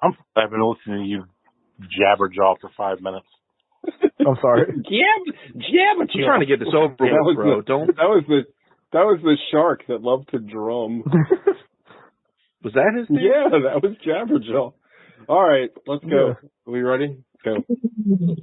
I've been listening to you jabberjaw for 5 minutes. I'm sorry. Jabberjaw. I'm trying to get this over with, bro. That was the shark that loved to drum. Was that his name? Yeah, that was Jabberjaw. All right, let's go. Are we ready? Go.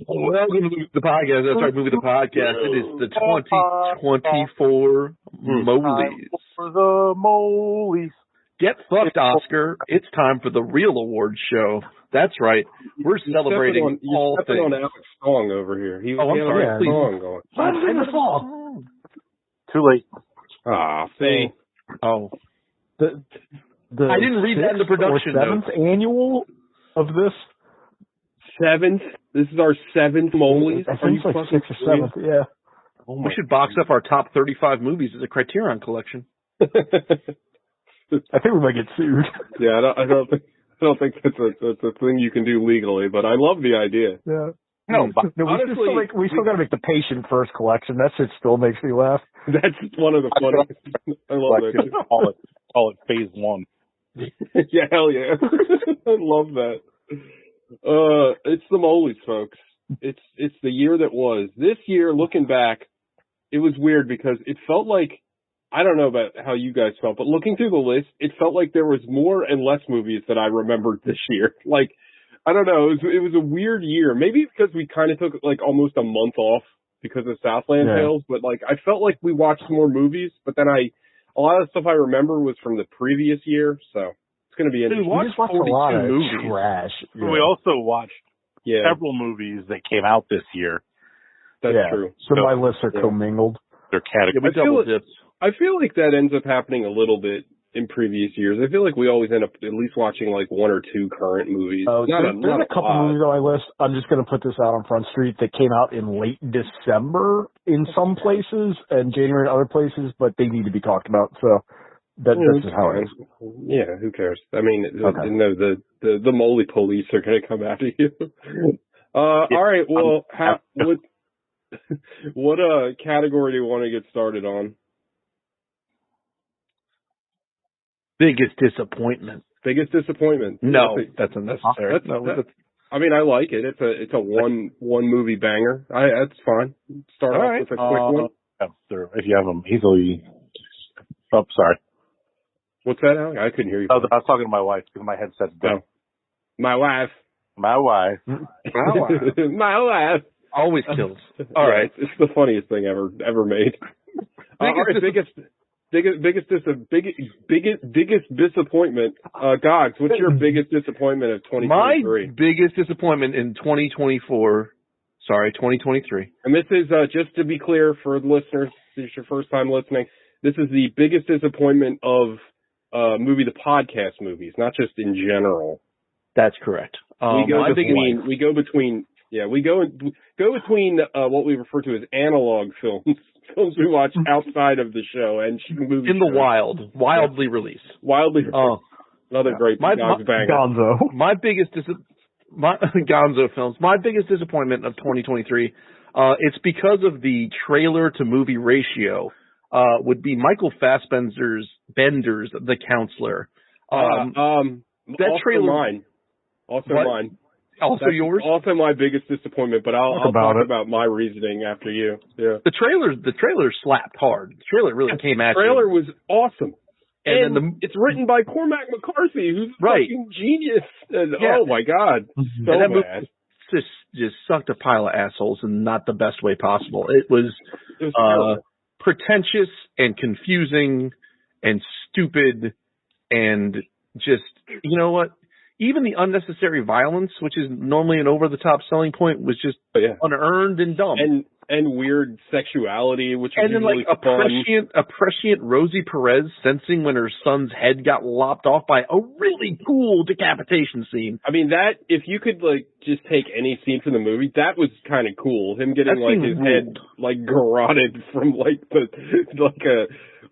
Welcome to the podcast. That's right, movie the podcast. It is the 2024 moleies. For the moleies. Get fucked, Oscar. It's time for the real awards show. That's right. We're celebrating all things. You're stepping on Alex Song over here. He I'm sorry. had a song going. What's the song? Too late. Ah, see. Oh. The I didn't read that in the production notes. 7th annual of this? 7th? This is our 7th moleies? I think it's like 6th or 7th, yeah. We should box up our top 35 movies as a Criterion collection. I think we might get sued. Yeah, I don't think that's a thing you can do legally, but I love the idea. Yeah. No, but honestly, we still got to make the Patient First collection. That shit still makes me laugh. That's one of the funniest. I love that. Call it phase 1. Yeah, hell yeah. I love that. It's the moleies, folks. It's the year that was. This year, looking back, it was weird because it felt like, I don't know about how you guys felt, but looking through the list, it felt like there was more and less movies that I remembered this year. Like, I don't know, it was a weird year. Maybe because we kind of took like almost a month off because of Southland Tales, but like I felt like we watched more movies, but then a lot of the stuff I remember was from the previous year, so it's going to be interesting. We just watched a lot of movies. Trash. Yeah. We also watched several movies that came out this year. That's true. So my lists are commingled. They're categories. Yeah, we double dipped. I feel like that ends up happening a little bit in previous years. I feel like we always end up at least watching like one or two current movies. There's a couple movies on my list. I'm just going to put this out on Front Street that came out in late December in some places and January in other places, but they need to be talked about. So that's just how it is. Yeah, who cares? I mean, the moly police are going to come after you. All right. Well, what category do you want to get started on? Biggest disappointment. Biggest disappointment. No, that's unnecessary. I mean, I like it. It's a one movie banger. That's fine. Start off with a quick one. If you have them easily. Oh, sorry. What's that, Alec? I couldn't hear you. I was talking to my wife because my headset's down. My wife. My wife. My wife. Always kills. All right. It's the funniest thing ever made. Biggest disappointment. Gogs, what's your biggest disappointment of 2023? My biggest disappointment in 2023. And this is, just to be clear for the listeners, this is your first time listening, this is the biggest disappointment of the podcast movies, not just in general. That's correct. We go between what we refer to as analog films we watch outside of the show and movies in the wildly released. Another great banger. Gonzo. My Gonzo films. My biggest disappointment of 2023. It's because of the trailer to movie ratio. Would be Michael Fassbender's The Counselor. That trailer. Mine. Mine. Also yours? Also my biggest disappointment, but I'll talk about my reasoning after you. Yeah. The trailer slapped hard. The trailer really came at you. The trailer was awesome. And then it's written by Cormac McCarthy, who's a fucking genius. And, oh my God. So and that bad. Movie just sucked a pile of assholes in not the best way possible. It was pretentious and confusing and stupid and just, you know what? Even the unnecessary violence, which is normally an over-the-top selling point, was just unearned and dumb. And weird sexuality, which and then really a prescient Rosie Perez sensing when her son's head got lopped off by a really cool decapitation scene. I mean, that, if you could just take any scene from the movie, that was kind of cool. Him getting his head garroted from that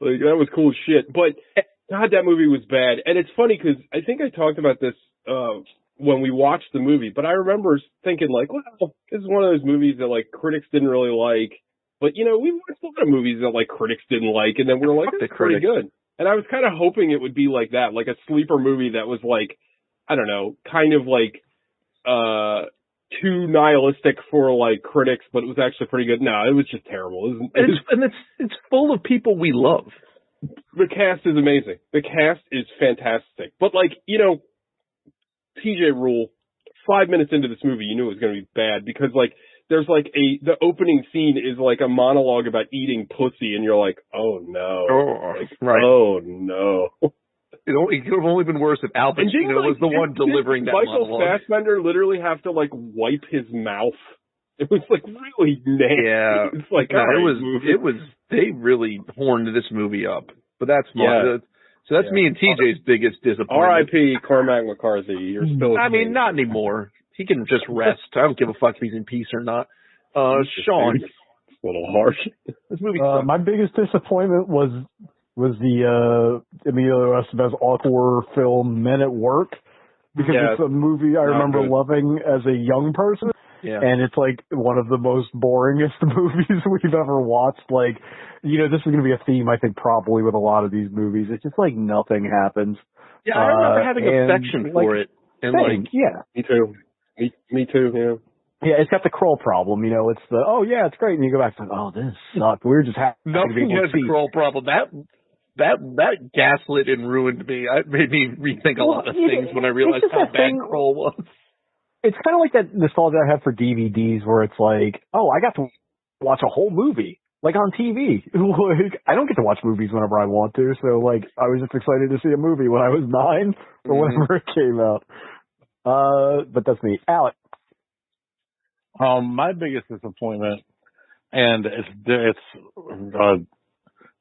was cool as shit. But God, that movie was bad. And it's funny because I think I talked about this when we watched the movie, but I remember thinking well, this is one of those movies that critics didn't really like. But we watched a lot of movies that critics didn't like, and then we were like, it's pretty good. And I was kind of hoping it would be like that, like a sleeper movie that was I don't know, kind of like too nihilistic for like critics, but it was actually pretty good. No, it was just terrible. It's full of people we love. The cast is amazing. The cast is fantastic. But like, you know, TJ Rule, 5 minutes into this movie, you knew it was going to be bad because like there's like the opening scene is like a monologue about eating pussy, and you're like, oh no, oh no. It could have only been worse if Al Pacino was the one delivering that Michael monologue. Michael Fassbender literally have to like wipe his mouth. It was like really nasty. Yeah, it's like they really horned this movie up. But that's me and TJ's biggest disappointment. R.I.P. Cormac McCarthy. You're still. I mean, not anymore. He can just rest. I don't give a fuck if he's in peace or not. Sean, it's a little harsh. This movie. My biggest disappointment was the Emilio Estevez awkward film Men at Work, because it's a movie I remember loving as a young person. Yeah. And it's like one of the most boringest movies we've ever watched. Like, you know, this is going to be a theme, I think, probably with a lot of these movies. It's just like nothing happens. Yeah, I remember having affection for it. And yeah. Me too. Me too, yeah. Yeah, it's got the Kroll problem, you know, it's it's great, and you go back and oh, this sucked. We were just happy to be able to see. The Kroll problem. That gaslit and ruined me. It made me rethink a lot of things when I realized how bad Kroll was. It's kind of like that nostalgia I have for DVDs where it's like, oh, I got to watch a whole movie, like on TV. Like, I don't get to watch movies whenever I want to, so like I was just excited to see a movie when I was 9 or whenever it came out. But that's me. Alec. My biggest disappointment, and it's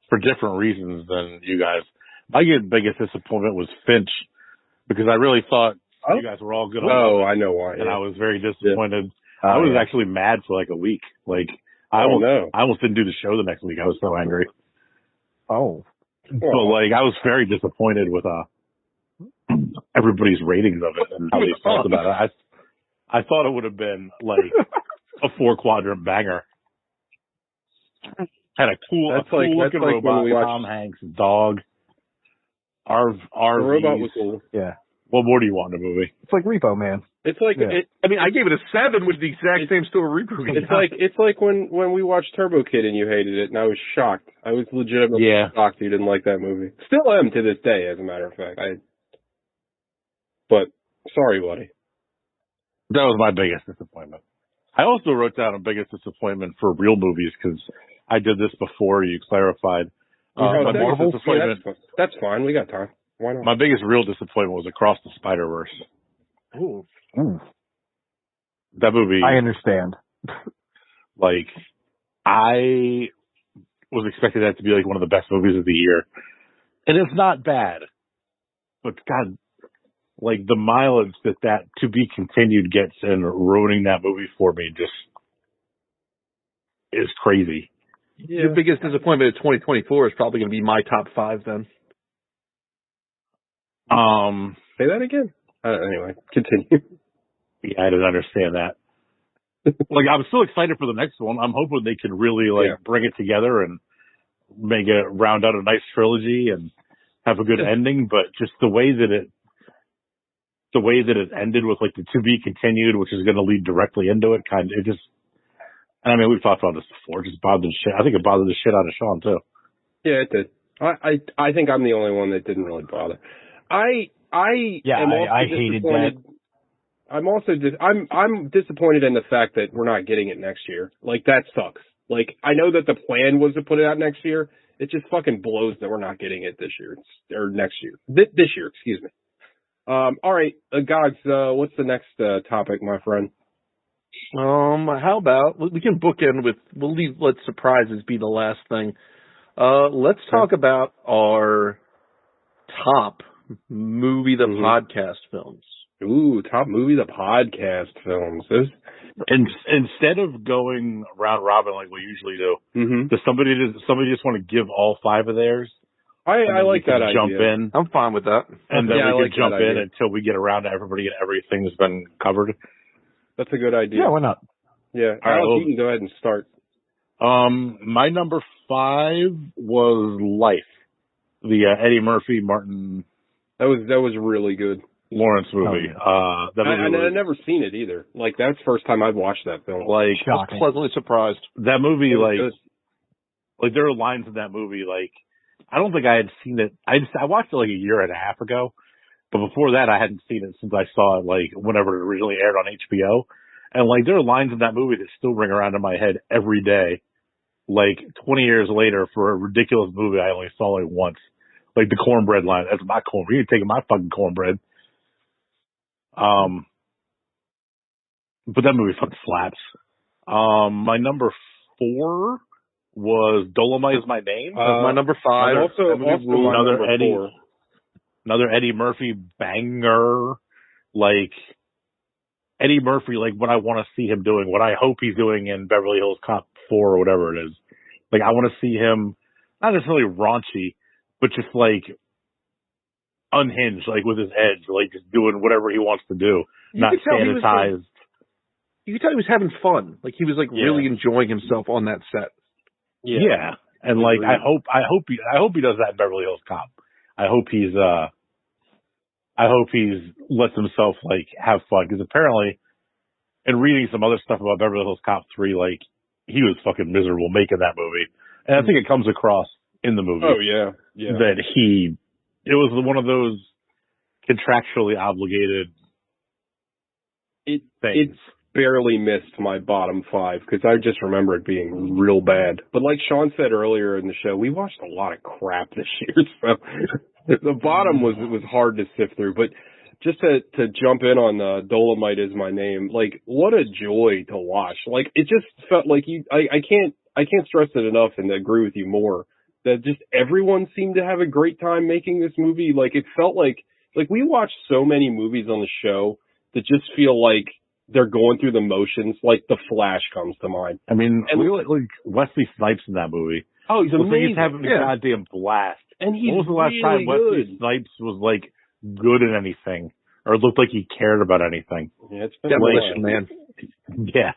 for different reasons than you guys. My biggest disappointment was Finch, because I really thought you guys were all good. I know why. And I was very disappointed. I was actually mad for like a week. Like I almost didn't do the show the next week. I was so angry. Oh. So like I was very disappointed with everybody's ratings of it and how they felt about it. I thought it would have been like a 4-quadrant banger. Had a cool looking robot, Tom Hanks' dog. Our the robot was cool. Yeah. What more do you want in a movie? It's like Repo Man. It's like I gave it a 7 with the exact same story. It's like when we watched Turbo Kid and you hated it, and I was shocked. I was legitimately shocked you didn't like that movie. Still am to this day, as a matter of fact. But sorry, buddy. That was my biggest disappointment. I also wrote down a biggest disappointment for real movies because I did this before you clarified. My biggest disappointment. That's fine. We got time. Why not? My biggest real disappointment was Across the Spider-Verse. Ooh. That movie. I understand. Like, I was expecting that to be like one of the best movies of the year. And it's not bad. But God, like the mileage that to be continued gets in ruining that movie for me just is crazy. Yeah. Your biggest disappointment of 2024 is probably going to be my top 5 then. Say that again. Anyway, continue. Yeah, I didn't understand that. Like, I'm still excited for the next one. I'm hoping they can really bring it together and make it round out a nice trilogy and have a good ending. But just the way that it ended with like the to be continued, which is going to lead directly into it, and I mean, we've talked about this before. It just bothered the shit. I think it bothered the shit out of Sean too. Yeah, it did. I think I'm the only one that didn't really bother. I hated that. I'm also I'm disappointed in the fact that we're not getting it next year. Like, that sucks. Like, I know that the plan was to put it out next year. It just fucking blows that we're not getting it this year or next year. This year, excuse me. All right, Gogs, what's the next topic, my friend? How about we can bookend with let surprises be the last thing. Let's talk about our top movie the podcast films. Ooh, top movie the podcast films. Instead of going round robin like we usually do, does somebody just want to give all 5 of theirs? I like that idea. Jump in. I'm fine with that. And then we can jump in until we get around to everybody and everything's been covered. That's a good idea. Yeah, why not? Yeah. All right, you can go ahead and start. My number 5 was Life. The Eddie Murphy, Martin. That was really good. Lawrence movie. That movie I've never seen it either. Like, that's the first time I've watched that film. like, I was pleasantly surprised. that movie, Good. like there are lines in that movie, like, I don't think I had seen it. I watched it like a year and a half ago, but before that I hadn't seen it since I saw it, like, whenever it originally aired on HBO. And, like, there are lines in that movie that still ring around in my head every day, like, 20 years later, for a ridiculous movie I only saw, like, once. Like, the cornbread line. That's my cornbread. You ain't taking my fucking cornbread. But that movie fucking slaps. My number 4 was Dolomite Is My Name. My number 5. Also my number Eddie, 4. another Eddie Murphy banger. Like, Eddie Murphy, like, what I want to see him doing, what I hope he's doing in Beverly Hills Cop 4 or whatever it is. Like, I want to see him, not necessarily raunchy, but just, like, unhinged, like, with his edge, like, just doing whatever he wants to do. Not sanitized. You could tell he was having fun. Like, he was, like, really enjoying himself on that set. Yeah. And, like, I hope he does that in Beverly Hills Cop. I hope he's lets himself, like, have fun. Because apparently, in reading some other stuff about Beverly Hills Cop 3, like, he was fucking miserable making that movie. And I think it comes across in the movie. Oh, yeah. Yeah. That it was one of those contractually obligated things. It barely missed my bottom 5 because I just remember it being real bad. But like Sean said earlier in the show, we watched a lot of crap this year, so the bottom was hard to sift through. But just to jump in on Dolomite Is My Name, like, what a joy to watch. Like, it just felt like I can't stress it enough and agree with you more that just everyone seemed to have a great time making this movie. Like, it felt like we watched so many movies on the show that just feel like they're going through the motions. Like, The Flash comes to mind. I mean, like Wesley Snipes in that movie. Oh, he's amazing. He's having a goddamn blast. And he's when was the last really time Wesley good. Snipes was, like, good in anything? Or looked like he cared about anything? Yeah, it's been Demolition Man. Yeah.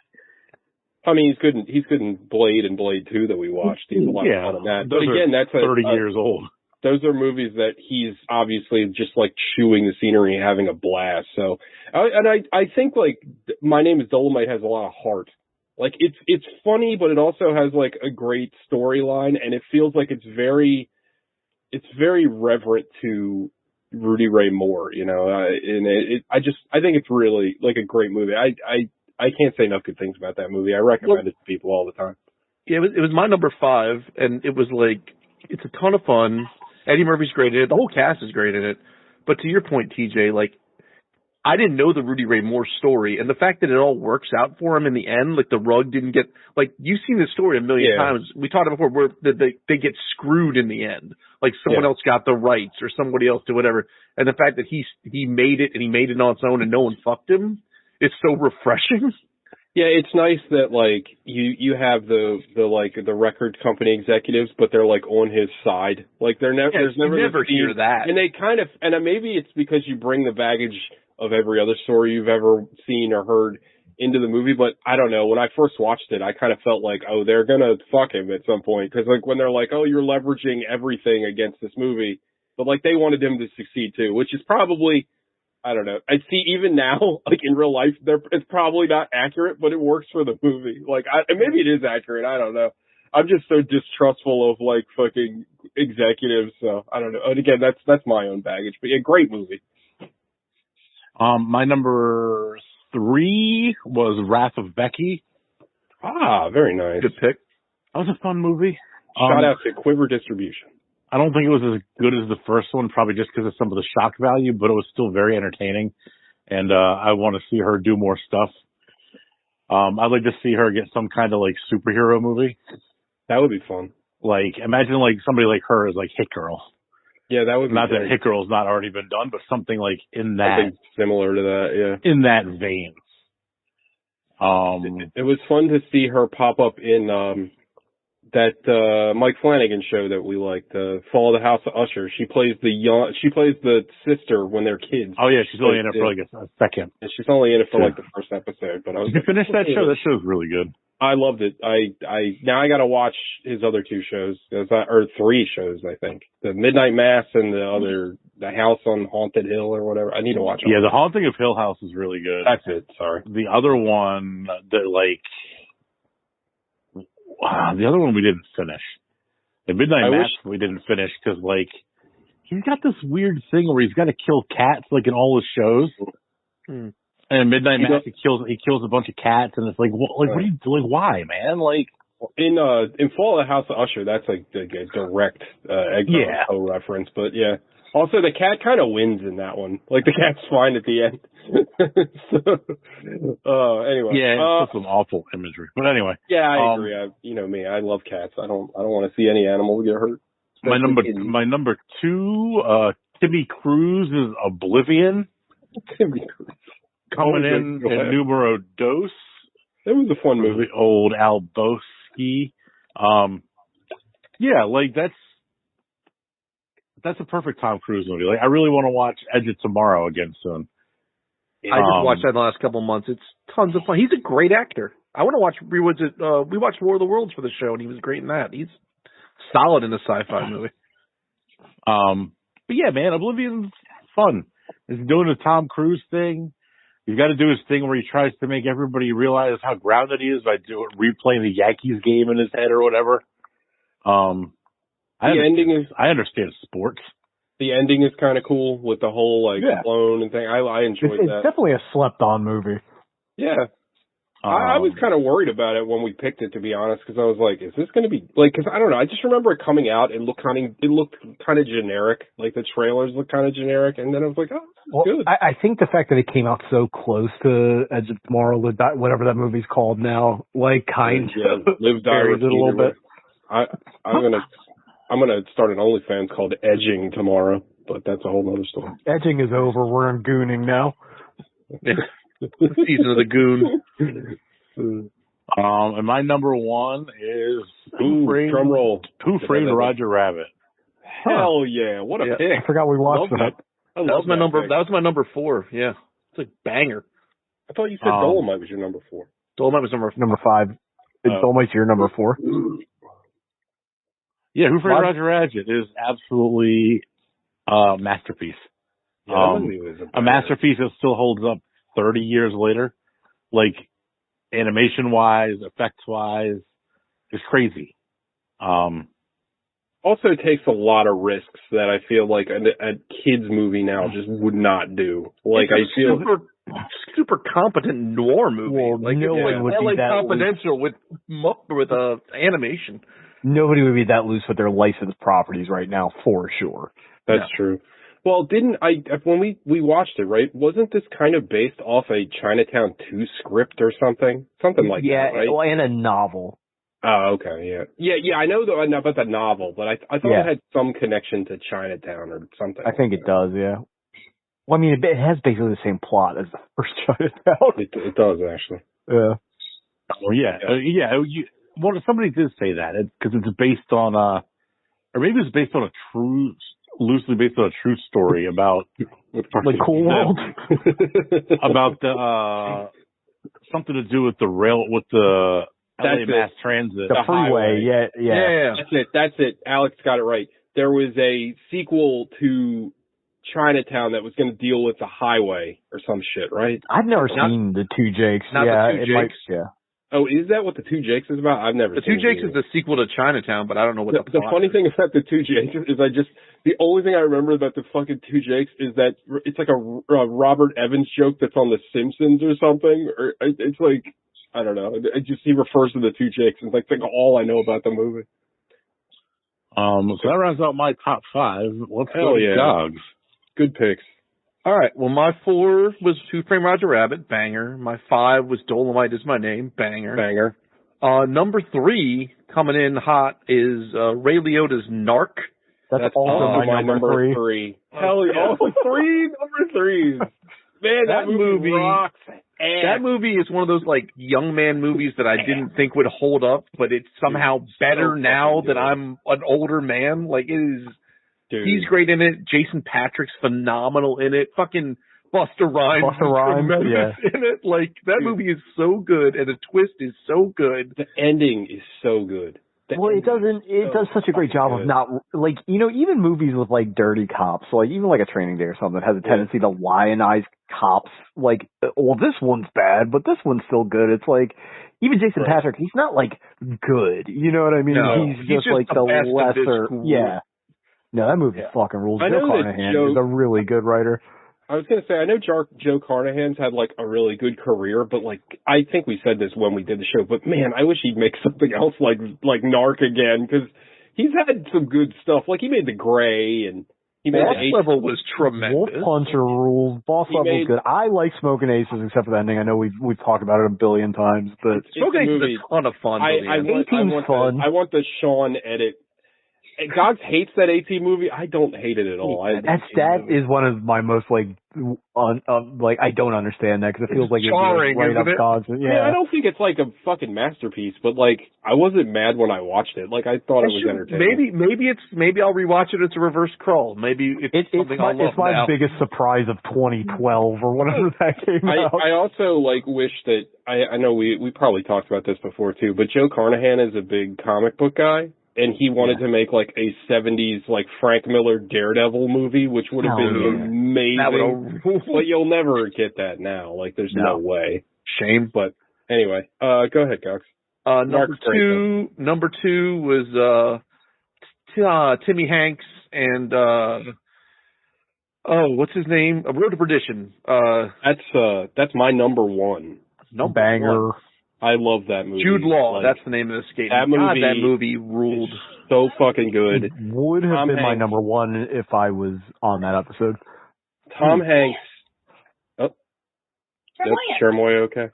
I mean, he's good in Blade and Blade 2 that we watched. He's a lot of fun in that. But again, that's 30 years old. Those are movies that he's obviously just, like, chewing the scenery and having a blast. So, I think, like, My Name Is Dolomite has a lot of heart. Like, it's funny, but it also has, like, a great storyline, and it feels like it's very reverent to Rudy Ray Moore, you know. And I think it's really, like, a great movie. I can't say enough good things about that movie. I recommend it to people all the time. Yeah, it was my number 5, and it was like, it's a ton of fun. Eddie Murphy's great in it. The whole cast is great in it. But to your point, TJ, like, I didn't know the Rudy Ray Moore story, and the fact that it all works out for him in the end, like, the rug didn't get, like, you've seen this story a million times. We talked about before where they get screwed in the end. Like, someone else got the rights or somebody else did whatever. And the fact that he made it, and he made it on its own, and no one fucked him, is so refreshing. Yeah, it's nice that, like, you have the record company executives, but they're, like, on his side. Like, there's never hear that. And they kind of, and maybe it's because you bring the baggage of every other story you've ever seen or heard into the movie, but I don't know. When I first watched it, I kind of felt like, oh, they're gonna fuck him at some point. Cause, like, when they're like, oh, you're leveraging everything against this movie, but, like, they wanted him to succeed too, which is probably, I don't know. I see even now, like, in real life, it's probably not accurate, but it works for the movie. Like, maybe it is accurate. I don't know. I'm just so distrustful of, like, fucking executives. So I don't know. And again, that's my own baggage, but yeah, great movie. My number 3 was Wrath of Becky. Ah, very nice. Good pick. That was a fun movie. Shout out to Quiver Distribution. I don't think it was as good as the first one, probably just because of some of the shock value, but it was still very entertaining. And I want to see her do more stuff. I'd like to see her get some kind of, like, superhero movie. That would be fun. Like, imagine, like, somebody like her as, like, Hit Girl. Yeah, that would be not that Hit Girl's not already been done, but something like in that, something similar to that, yeah, in that vein. It was fun to see her pop up in that Mike Flanagan show that we liked, Fall of the House of Usher. She plays the sister when they're kids. Oh yeah, she's only in it for like a second. And she's only in it for like the first episode. But Did you finish that show? That show's really good. I loved it. Now I got to watch his other two shows, or three shows, I think. The Midnight Mass and the House on Haunted Hill or whatever. I need to watch it. Yeah, The Haunting of Hill House is really good. That's it. Sorry. The other one that the other one we didn't finish. The Midnight Mass we didn't finish because he's got this weird thing where he's got to kill cats in all his shows. Hmm. And Midnight Mass, he kills a bunch of cats, and it's what are you doing? Why, man? In Fall of the House of Usher, that's a direct Edgar Allan Poe reference, but yeah. Also, the cat kind of wins in that one. The cat's fine at the end. Anyway. Yeah, it's some awful imagery. But anyway. Yeah, I agree. You know me, I love cats. I don't want to see any animal get hurt. My number two, Timmy Cruise is Oblivion. Timmy Cruise. Coming in numero dos. It was a fun movie. The old Al Bosky. That's a perfect Tom Cruise movie. I really want to watch Edge of Tomorrow again soon. I just watched that in the last couple of months. It's tons of fun. He's a great actor. I want to watch we watched War of the Worlds for the show, and he was great in that. He's solid in a sci-fi movie. But yeah, man, Oblivion's fun. He's doing the Tom Cruise thing. He's got to do his thing where he tries to make everybody realize how grounded he is by replaying the Yankees game in his head or whatever. I understand sports. The ending is kind of cool with the whole clone and thing. I enjoyed that. It's definitely a slept-on movie. Yeah. I was kind of worried about it when we picked it, to be honest, because I was like, is this going to be because I don't know. I just remember it coming out. It looked kind of generic. The trailers looked kind of generic, and then I was like, oh, good. I think the fact that it came out so close to Edge of Tomorrow, whatever that movie's called now, kind of Live Die it a little bit. I'm gonna start an OnlyFans called Edging tomorrow, but that's a whole other story. Edging is over. We're on gooning now. Season of the Goon. And my number one is drum roll. Who Framed Roger Rabbit? Hell yeah! What a pick! I forgot we watched that. That was my number. That was my number 4. Yeah, it's a banger. I thought you said Dolomite was your number 4. Dolomite was number 5. Dolomite's your number 4. Yeah, Who Framed Roger Rabbit is absolutely a masterpiece. Yeah, a masterpiece that still holds up 30 years later. Animation-wise, effects-wise, it's crazy. Also takes a lot of risks that I feel like a kid's movie now just would not do. I feel super competent noir movie. Well, no one would be that Confidential with animation. Nobody would be that loose with their licensed properties right now, for sure. That's true. Well, when we watched it, right, wasn't this kind of based off a Chinatown 2 script or something? Something like that, right? Yeah, and a novel. Oh, okay, yeah. Yeah, I know about the novel, but I thought it had some connection to Chinatown or something. I think it does, yeah. Well, I mean, it has basically the same plot as the first Chinatown. It does, actually. Yeah. Well, yeah. Somebody did say that, because it's based on, or maybe it's based on loosely based on a true story about Cool World. about the something to do with the LA Mass Transit, the freeway. Yeah. That's it. Alex got it right. There was a sequel to Chinatown that was going to deal with the highway or some shit, right? I've never seen the Two Jakes. The Two Jakes. Oh, is that what the Two Jakes is about? I've never. The Two Jakes is the sequel to Chinatown, but I don't know what the funny thing about the Two Jakes is the only thing I remember about the fucking Two Jakes is that it's like a Robert Evans joke that's on The Simpsons or something, or it's I don't know. He refers to the Two Jakes, and it's all I know about the movie. So that rounds out my top 5. Let's go dogs. Good picks. All right. Well, my 4 was Who Framed Roger Rabbit, banger. My 5 was Dolomite Is My Name, banger. Number 3 coming in hot is Ray Liotta's Narc. That's also my number 3. Hell yeah! 3 number 3s. Man, that movie rocks. That movie is one of those like young man movies that I didn't think would hold up, but it's somehow better now that I'm an older man. Like it is. Dude. He's great in it. Jason Patrick's phenomenal in it. Fucking Busta Rhymes in it. Like that movie is so good, and the twist is so good. The ending is so good. It does such a great job of not, like, you know, even movies with, like, dirty cops, like, even like a Training Day or something, has a tendency to lionize cops, like, well, this one's bad, but this one's still good. It's like, even Jason Patrick, he's not, like, good, you know what I mean? No, he's just like, the lesser, No, that movie fucking rules. Joe Carnahan is a really good writer. I was going to say, I know Joe Carnahan's had, like, a really good career, but, like, I think we said this when we did the show, but, man, I wish he'd make something else like Narc again, because he's had some good stuff. Like, he made The Gray, and he made Boss Level was tremendous. Wolf Puncher ruled. Boss Level's good. I like Smoking Aces, except for the ending. I know we've talked about it a billion times, but Smoking Aces is a ton of fun. I want the Sean edit. Gogs hates that AT movie. I don't hate it at all. That is one of my most like I don't understand that because it feels like it's jarring, right up Gogs. Yeah, I mean, I don't think it's like a fucking masterpiece, but like I wasn't mad when I watched it. Like I thought it was entertaining. Maybe I'll rewatch it. It's a reverse crawl. Maybe it's my biggest surprise of 2012 or whenever that came out. I also like wish that I know we probably talked about this before too, but Joe Carnahan is a big comic book guy. And he wanted to make like a 70s like Frank Miller Daredevil movie, which would have been amazing. But you'll never get that now. Like there's no way. Shame. But anyway, go ahead, Cox. Number two was Timmy Hanks and what's his name? Road to Perdition. That's my number one. Banger. I love that movie. Jude Law, that's the name of the skate. That movie ruled. So fucking good. It would have been my number one if I was on that episode. Tom Hanks. Oh, Chermoy, okay.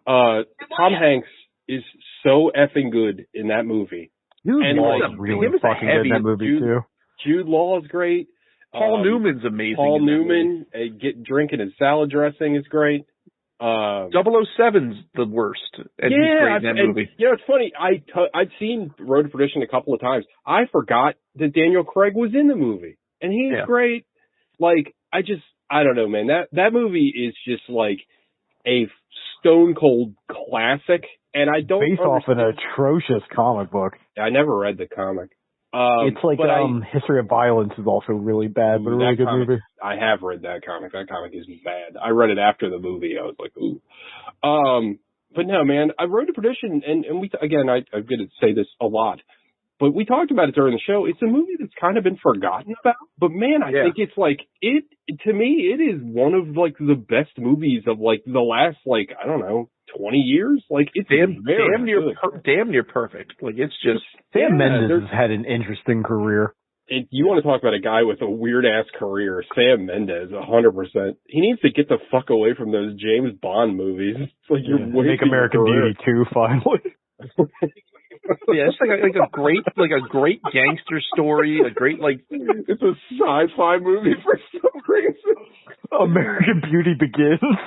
Tom Hanks is so effing good in that movie. Jude Law is really fucking good in that movie too. Jude Law is great. Paul Newman's amazing. Paul Newman, drinking his salad dressing is great. 007's the worst. And he's great in that movie. You know, it's funny. I'd seen Road to Perdition a couple of times. I forgot that Daniel Craig was in the movie, and he's great. Like, I don't know, man. That movie is just like a stone cold classic, and I don't based off an atrocious comic book. I never read the comic. It's like History of Violence is also really bad, but a really good movie. I have read that comic. That comic is bad. I read it after the movie. I was like, ooh. But no, man, I Road to Perdition, and we again, I'm going to say this a lot, but we talked about it during the show. It's a movie that's kind of been forgotten about, but man, I think it's like to me, it is one of like the best movies of like the last, like, I don't know, 20 years. Like it's damn near perfect. Like it's just Sam Mendes has had an interesting career. You want to talk about a guy with a weird ass career? Sam Mendes, 100%. He needs to get the fuck away from those James Bond movies. It's like you're Make American Beauty 2 finally. It's like a great gangster story. A great it's a sci-fi movie for some reason. American Beauty Begins.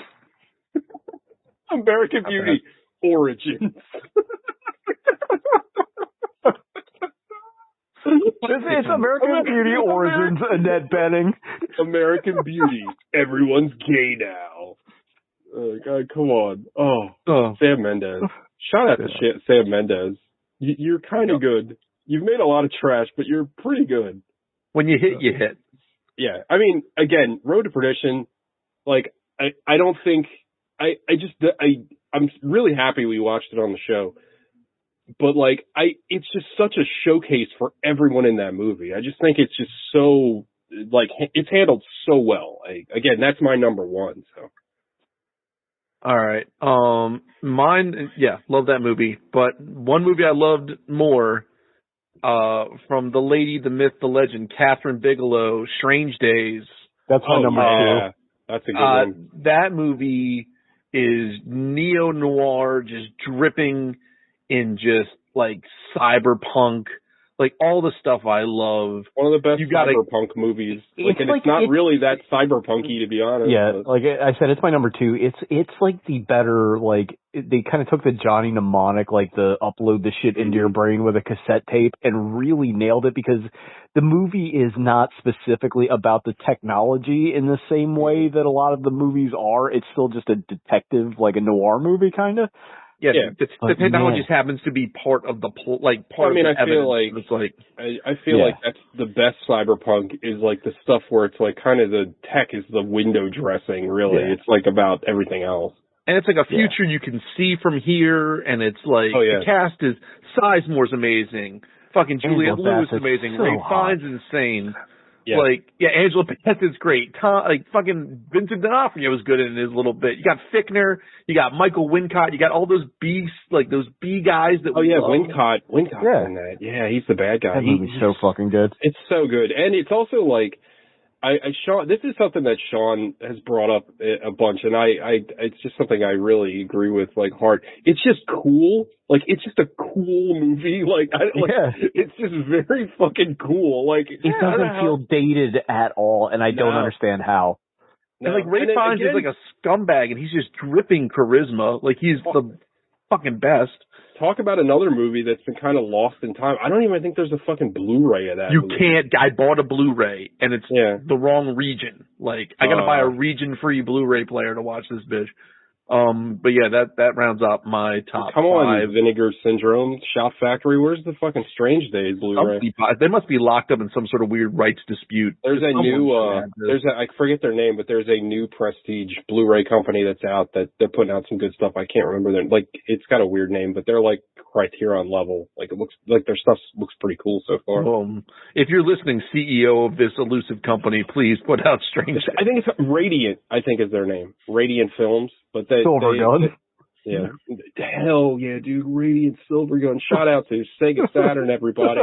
American Beauty Origins. It's American Beauty Origins, Annette Bening. American Beauty. Everyone's gay now. God, come on. Oh, Sam Mendes. Shout out to Sam Mendes. You're kind of good. You've made a lot of trash, but you're pretty good. When you hit, you hit. Yeah. I mean, again, Road to Perdition, like, I don't think... I'm really happy we watched it on the show, but like, it's just such a showcase for everyone in that movie. I just think it's just so, like, it's handled so well. Again, that's my number one, so. All right. Mine, love that movie, but one movie I loved more, from the lady, the myth, the legend, Catherine Bigelow, Strange Days. That's my number two. That's a good one. That movie is neo-noir, just dripping in just like cyberpunk. like all the stuff I love. One of the best cyberpunk movies. It's not really that cyberpunky, to be honest. Yeah, but. Like I said, it's my number 2. It's like the better, like, they kind of took the Johnny Mnemonic, like the upload the shit into your brain with a cassette tape and really nailed it, because the movie is not specifically about the technology in the same way that a lot of the movies are. It's still just a detective, like a noir movie, kind of. Yeah, the technology just happens to be part of the part. I mean, I feel like that's the best cyberpunk is like the stuff where it's like kind of the tech is the window dressing. Really, it's like about everything else. And it's like a future you can see from here, and it's like the cast is Sizemore's amazing, fucking Juliette Lewis is amazing, Ray Fiennes insane. Yeah. Angela Bassett's great. Fucking Vincent D'Onofrio was good in his little bit. You got Fichtner, you got Michael Wincott, you got all those B guys that we love. Wincott's in that. Yeah, he's the bad guy. That movie's so fucking good. It's so good. And it's also like, Sean, this is something that Sean has brought up a bunch, and it's just something I really agree with, like, hard. It's just cool. Like, it's just a cool movie. It's just very fucking cool. Like, it doesn't feel dated at all, and I don't understand how. No. And, like, Ray Fiennes is like a scumbag, and he's just dripping charisma. Like, he's the fucking best. Talk about another movie that's been kind of lost in time. I don't even think there's a fucking Blu-ray of that. You can't. I bought a Blu-ray, and it's the wrong region. Like, I gotta buy a region-free Blu-ray player to watch this bitch. But yeah, that rounds up my top 5. Come on, Vinegar Syndrome, Shout Factory. Where's the fucking Strange Days Blu-ray? They must be locked up in some sort of weird rights dispute. There's a new, I forget their name, but there's a new prestige Blu-ray company that's out that they're putting out some good stuff. I can't remember their, like, it's got a weird name, but they're like Criterion level. Like, it looks like their stuff looks pretty cool so far. If you're listening, CEO of this elusive company, please put out Strange Days. I think it's Radiant, I think is their name. Radiant Films. But Silver Gun. Yeah. Hell yeah, dude. Radiant Silver Gun. Shout out to Sega Saturn, everybody.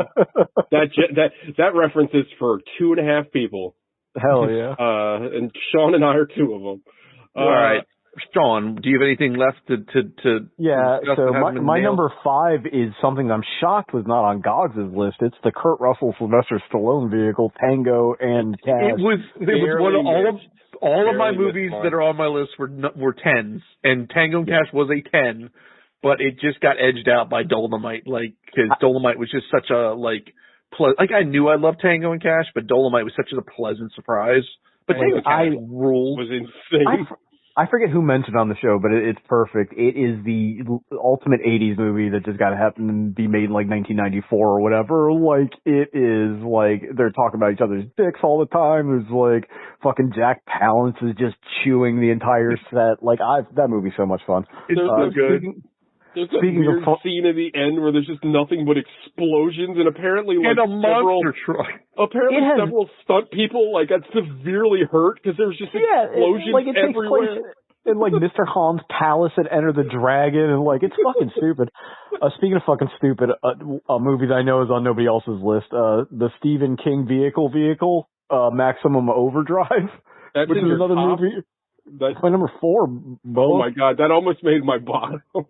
That reference is for 2.5 people. Hell yeah. And Sean and I are 2 of them. All right. Sean, do you have anything left to Yeah, so my number 5 is something I'm shocked was not on Gogs' list. It's the Kurt Russell Sylvester Stallone vehicle, Tango and Cash. It was one of all of my movies that are on my list were 10s, and Tango and Cash was a 10, but it just got edged out by Dolomite, like, because Dolomite was just such a, like I knew I loved Tango and Cash, but Dolomite was such a pleasant surprise. But Tango and Cash was insane. I forget who mentioned on the show, but it's perfect. It is the ultimate 80s movie that just got to happen and be made in like 1994 or whatever. Like, it is like, they're talking about each other's dicks all the time. There's like, fucking Jack Palance is just chewing the entire set. Like, that movie's so much fun. It's so good. There's a weird scene at the end where there's just nothing but explosions, and apparently a monster truck. Apparently several stunt people got severely hurt because there's just explosions everywhere. In like Mr. Han's palace at Enter the Dragon, and like it's fucking stupid. Speaking of fucking stupid, a movie that I know is on nobody else's list, the Stephen King vehicle, Maximum Overdrive, which is another movie. That's my number 4. Bo. Oh my god, that almost made my bottom. Oh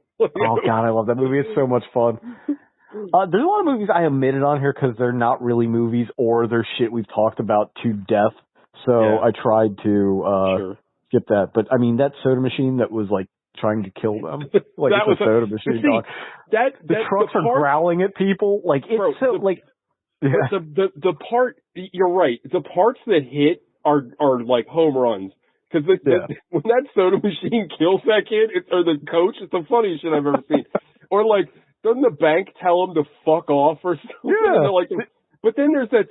god, I love that movie. It's so much fun. There's a lot of movies I omitted on here because they're not really movies or they're shit we've talked about to death. So I tried to skip that. But I mean, that soda machine that was like trying to kill them, like that it's a soda machine. Dog. The trucks are growling at people. Like it's the part. You're right. The parts that hit are like home runs. Because when that soda machine kills that kid, or the coach, it's the funniest shit I've ever seen. Or like, doesn't the bank tell him to fuck off or something? Yeah. But then there's that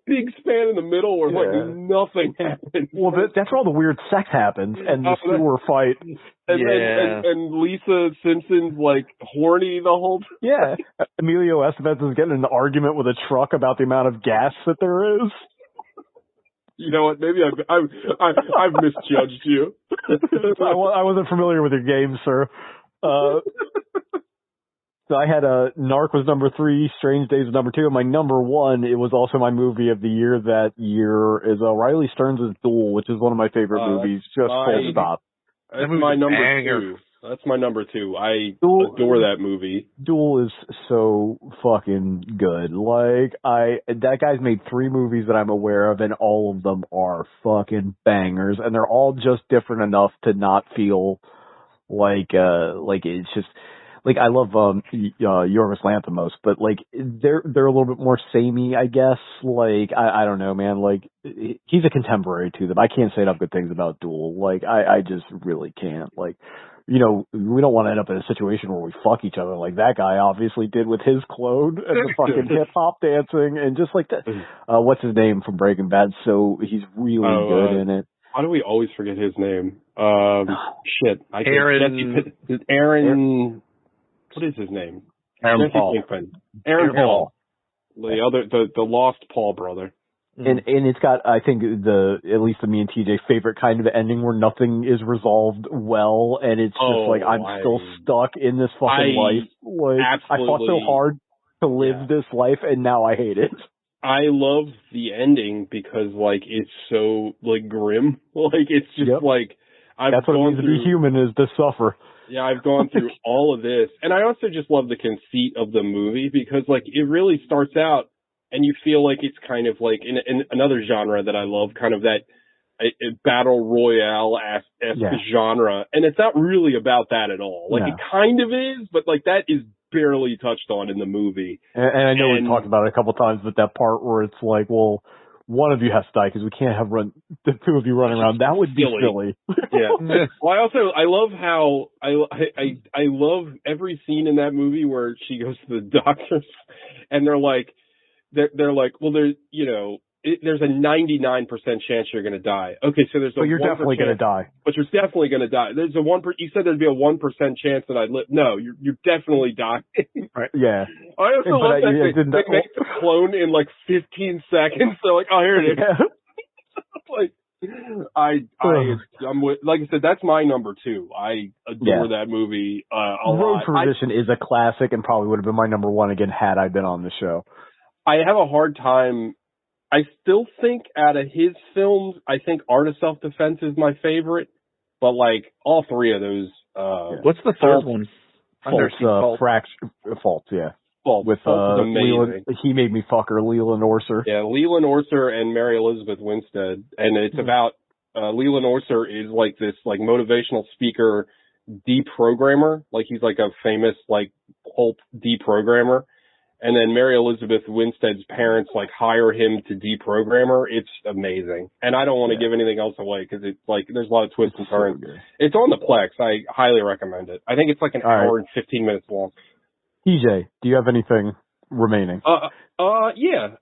big span in the middle where like nothing happens. Well, that's where all the weird sex happens and the sewer fight. And Lisa Simpson's like horny the whole time. Yeah. Emilio Estevez is getting in an argument with a truck about the amount of gas that there is. You know what? Maybe I've misjudged you. I wasn't familiar with your game, sir. So I had Narc was number 3, Strange Days was number 2, and my number 1, it was also my movie of the year that year, is Riley Stearns' Duel, which is one of my favorite movies. Just full stop. That's my number 2. That's my number 2. I Duel, adore that movie. Duel is so fucking good. Like, that guy's made 3 movies that I'm aware of, and all of them are fucking bangers, and they're all just different enough to not feel like it's just, like, I love, Yorgos Lanthimos, but, like, they're a little bit more samey, I guess. Like, I don't know, man. Like, he's a contemporary to them. I can't say enough good things about Duel. Like, I just really can't. Like, you know, we don't want to end up in a situation where we fuck each other like that guy obviously did with his clone and the fucking hip hop dancing and just like that. What's his name from Breaking Bad? So he's really good in it. Why do we always forget his name? Shit. Aaron. What is his name? Aaron Paul. Aaron Paul. The lost Paul brother. And it's got, I think, at least the me and TJ favorite kind of ending where nothing is resolved well, and it's just like I'm still stuck in this fucking life. Like, I fought so hard to live this life, and now I hate it. I love the ending because, like, it's so, like, grim. Like, it's just like that's what it means to be human, is to suffer. Yeah, I've gone through all of this, and I also just love the conceit of the movie because, like, it really starts out. And you feel like it's kind of like in another genre that I love, kind of that battle royale genre. And it's not really about that at all. Like, it kind of is, but, like, that is barely touched on in the movie. And I know we've talked about it a couple of times, but that part where it's like, well, one of you has to die because we can't have the 2 of you running around. That would be silly. Yeah. Well, I love how I love every scene in that movie where she goes to the doctors and they're like, well, there's a 99% chance you're going to die. Okay, so but you're definitely going to die. But you're definitely going to die. There's a 1%. You said there'd be a 1% chance that I'd live. No, you're definitely dying. Right. Yeah. I also love that they make the clone in like 15 seconds. So like, oh, here it is. Yeah. Like, I'm with, like I said, that's my number 2. I adore that movie a lot. Road Tradition is a classic and probably would have been my number 1 again had I been on the show. I have a hard time. I still think out of his films, I think Art of Self-Defense is my favorite. But, like, all 3 of those. What's the third one? Faults, yeah. Faults. With amazing. He Made Me Fuck Her, Leland Orser. Yeah, Leland Orser and Mary Elizabeth Winstead. And it's about, Leland Orser is like this, like, motivational speaker deprogrammer. Like, he's like a famous, like, cult deprogrammer. And then Mary Elizabeth Winstead's parents, like, hire him to deprogram her. It's amazing. And I don't want to give anything else away because it's, like, there's a lot of twists and turns. So it's on the Plex. I highly recommend it. I think it's like an hour and 15 minutes long. TJ, do you have anything remaining? Yeah.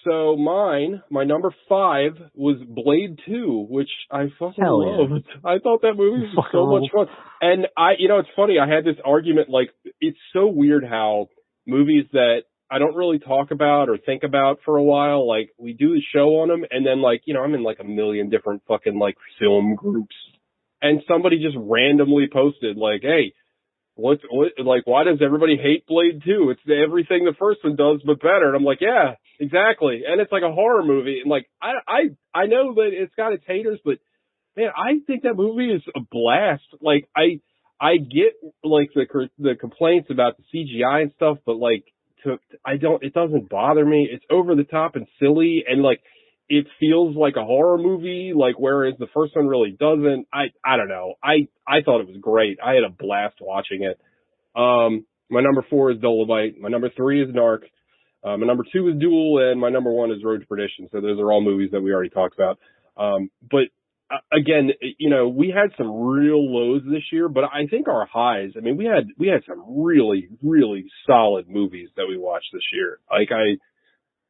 So my number 5 was Blade 2, which I fucking loved. I thought that movie was so much fun. And it's funny. I had this argument, like, it's so weird how movies that I don't really talk about or think about for a while, like, we do the show on them, and then, like, I'm in, like, a million different fucking, like, film groups, and somebody just randomly posted, like, hey, what, like, why does everybody hate Blade 2? It's everything the first one does, but better. And I'm like, yeah, exactly. And it's like a horror movie, and, like, I know that it's got its haters, but, man, I think that movie is a blast. Like, I get, like, the complaints about the CGI and stuff, but, like, it doesn't bother me. It's over the top and silly, and, like, it feels like a horror movie, like, whereas the first one really doesn't. I don't know. I thought it was great. I had a blast watching it. My number 4 is Dolomite. My number 3 is Narc. My number 2 is Duel, and my number 1 is Road to Perdition. So those are all movies that we already talked about. But again, we had some real lows this year, but I think our highs, I mean, we had some really, really solid movies that we watched this year. Like,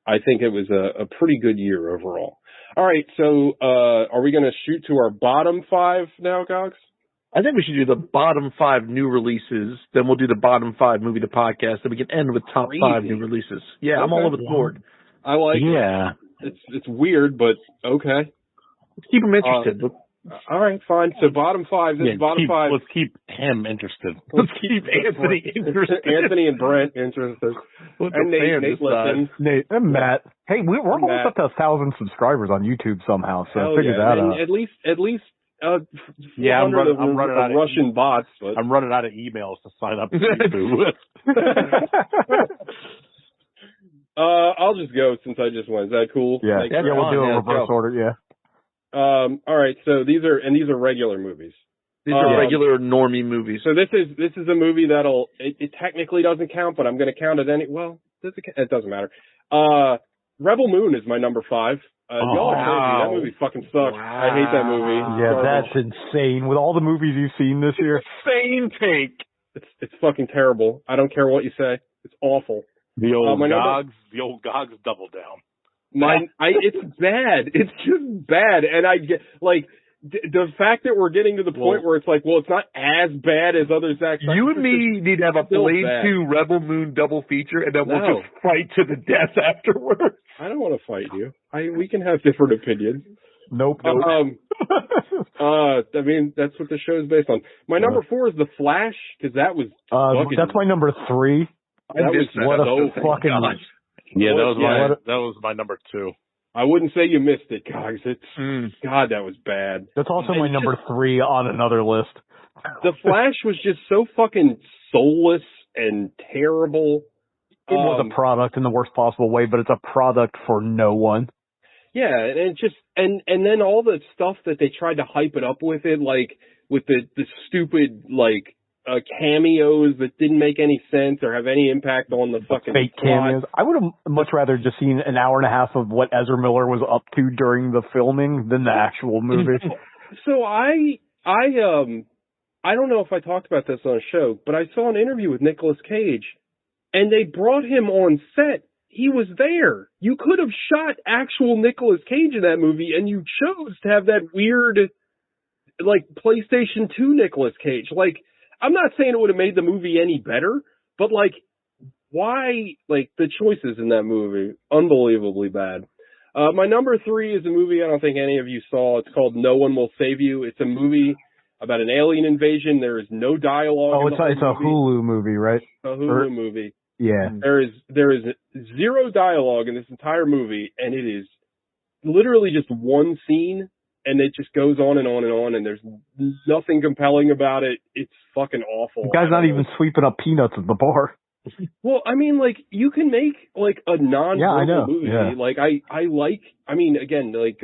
I think it was a pretty good year overall. All right. So, are we going to shoot to our bottom 5 now, Cox? I think we should do the bottom 5 new releases. Then we'll do the bottom 5 movie to podcast. Then we can end with top 5 new releases. Yeah. Okay. I'm all over the board. I like it. It's weird, but okay. Let's keep them interested. All right, fine. So bottom 5. This is bottom 5. Let's keep him interested. Let's keep Anthony interested. Anthony and Brent interested. And Nate listens. Nate and Matt. Hey, we're almost up to 1,000 subscribers on YouTube somehow. So figure that out. At least Yeah, I'm running out of Russian bots. But... I'm running out of emails to sign up to YouTube with. I'll just go since I just went. Is that cool? Yeah, we'll do a reverse order. Yeah. All right. So these are regular movies. These are regular normie movies. So this is a movie that'll it technically doesn't count, but I'm going to count it it doesn't matter. Rebel Moon is my number 5. Y'all are crazy. That movie fucking sucks. Wow. I hate that movie. Yeah, that's insane. With all the movies you've seen this year, insane take. It's fucking terrible. I don't care what you say. It's awful. The old Gogs double down. It's bad. It's just bad, and I get like. The fact that we're getting to the point where it's like, well, it's not as bad as other Zack Snyder. You and me need to have a Blade 2 Rebel Moon double feater, and then we'll just fight to the death afterwards. I don't want to fight you. We can have different opinions. Nope. I mean, that's what the show is based on. My number 4 is The Flash, because that was that's my number 3. Yeah, that was my number 2. I wouldn't say you missed it, guys. God, that was bad. That's also my number 3 on another list. The Flash was just so fucking soulless and terrible. It was a product in the worst possible way, but it's a product for no one. Yeah, and it just and then all the stuff that they tried to hype it up with it, like with the stupid like cameos that didn't make any sense or have any impact on the fucking fake cameos. I would have much rather just seen an hour and a half of what Ezra Miller was up to during the filming than the actual movie. So I don't know if I talked about this on a show, but I saw an interview with Nicolas Cage, and they brought him on set. He was there. You could have shot actual Nicolas Cage in that movie, and you chose to have that weird, like, PlayStation 2 Nicolas Cage. Like, I'm not saying it would have made the movie any better, but, like, why, like, the choices in that movie, unbelievably bad. My number 3 is a movie I don't think any of you saw. It's called No One Will Save You. It's a movie about an alien invasion. There is no dialogue. Oh, it's a Hulu movie, right? A Hulu movie. Yeah. There is zero dialogue in this entire movie, and it is literally just one scene, and it just goes on and on and on, and there's nothing compelling about it. It's fucking awful. The guy's not even sweeping up peanuts at the bar. Well, I mean, like, you can make, like, a non-verbal movie. Yeah. Like, I mean, again, like,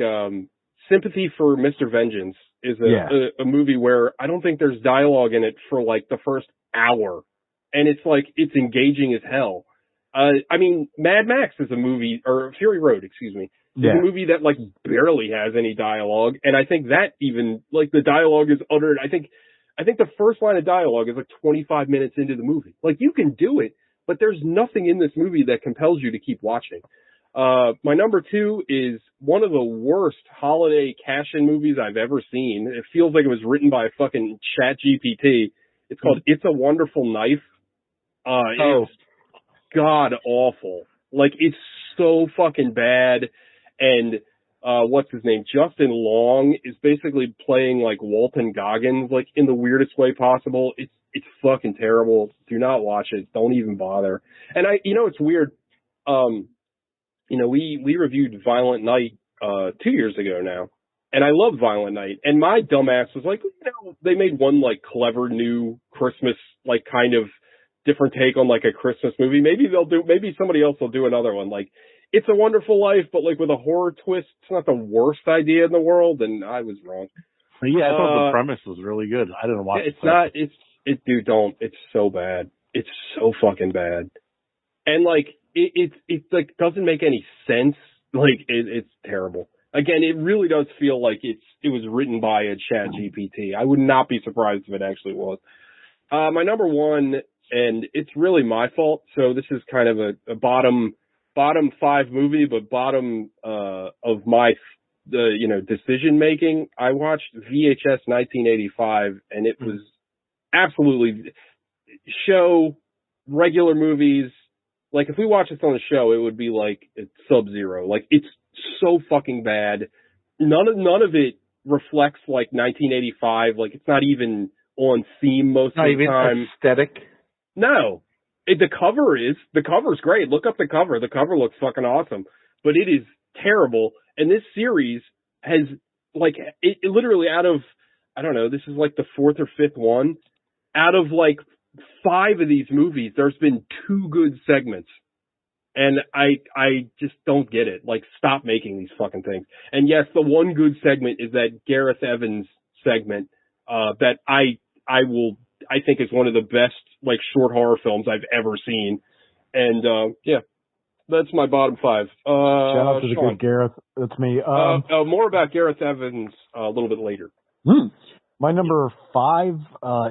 Sympathy for Mr. Vengeance is a movie where I don't think there's dialogue in it for, like, the first hour. And it's, like, it's engaging as hell. I mean, Mad Max is a movie, or Fury Road, excuse me, is a movie that, like, barely has any dialogue. And I think that even, like, the dialogue is uttered, I think the first line of dialogue is like 25 minutes into the movie. Like, you can do it, but there's nothing in this movie that compels you to keep watching. My number 2 is one of the worst holiday cash-in movies I've ever seen. It feels like it was written by fucking ChatGPT. It's called It's a Wonderful Knife. It's god awful. Like, it's so fucking bad. And what's his name? Justin Long is basically playing like Walton Goggins, like in the weirdest way possible. It's fucking terrible. Do not watch it. Don't even bother. And it's weird. We reviewed Violent Night 2 years ago now, and I love Violent Night. And my dumbass was like, they made one like clever new Christmas, like kind of different take on like a Christmas movie. Maybe somebody else will do another one. Like, It's a Wonderful Life, but like with a horror twist. It's not the worst idea in the world, and I was wrong. Yeah, I thought the premise was really good. I didn't watch it. Dude, don't. It's so bad. It's so fucking bad. And like, it like doesn't make any sense. Like, it's terrible. Again, it really does feel like it was written by a ChatGPT. I would not be surprised if it actually was. My number 1, and it's really my fault. So this is kind of a bottom 5 movie, but bottom of my decision making. I watched VHS 1985, and it was absolutely regular movies. Like, if we watch this on the show, it would be like it's Sub-Zero. Like, it's so fucking bad. None of it reflects like 1985. Like, it's not even on theme most of the time. Not even aesthetic. No. The cover's great. Look up the cover. The cover looks fucking awesome, but it is terrible. And this series has like it literally out of I don't know, this is like the fourth or fifth one. Out of like 5 of these movies, there's been 2 good segments. And I just don't get it. Like, stop making these fucking things. And yes, the one good segment is that Gareth Evans segment, that I think is one of the best, like, short horror films I've ever seen. And, yeah, that's my bottom 5. Shout out to the Sean. good Gareth. That's me. More about Gareth Evans a little bit later. My number 5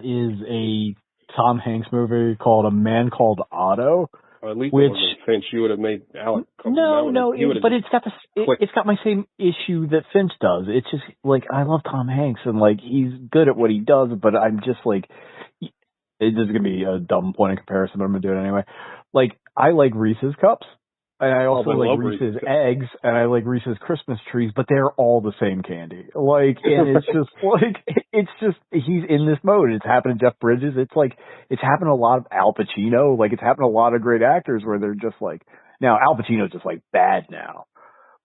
is a Tom Hanks movie called A Man Called Otto. At least which, it wasn't Finch. You would have made Alec. But it's got my same issue that Finch does. It's just like, I love Tom Hanks and like he's good at what he does, but I'm just like, this is gonna be a dumb point of comparison, but I'm gonna do it anyway. Like, I like Reese's cups. And I also like Reese's eggs, and I like Reese's Christmas trees, but they're all the same candy. Like, and it's just like, he's in this mode. It's happened to Jeff Bridges. It's like, it's happened to a lot of Al Pacino. Like, it's happened to a lot of great actors where they're just like, now Al Pacino's just like bad now.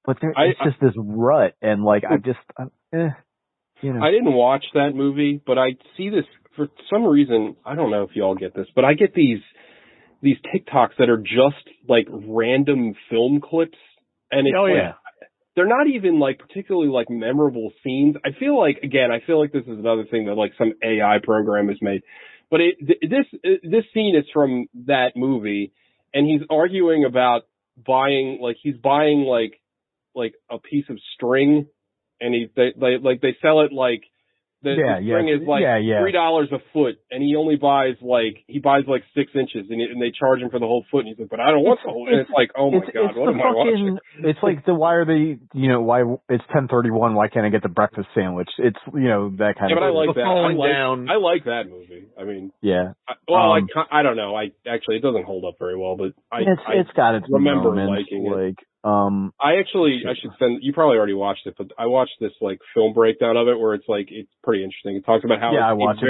But it's just this rut, and like, I didn't watch that movie, but I see this for some reason. I don't know if y'all get this, but I get these TikToks that are just like random film clips, and it's they're not even like particularly like memorable scenes. I feel like this is another thing that like some AI program has made. But this scene is from that movie, and he's arguing about buying a piece of string, and they sell it like. The string is like $3 a foot, and he only buys 6 inches, and they charge him for the whole foot. And he's like, "But I don't want the whole." And it's like, "Oh my god, what am I watching?" It's like why it's 10:31? Why can't I get the breakfast sandwich? It's that kind of. But I like that. I like that movie. I mean, I don't know. It doesn't hold up very well, but it's got its remember moments, liking it. I should send. You probably already watched it, but I watched this like film breakdown of it where it's pretty interesting. It talks about how it's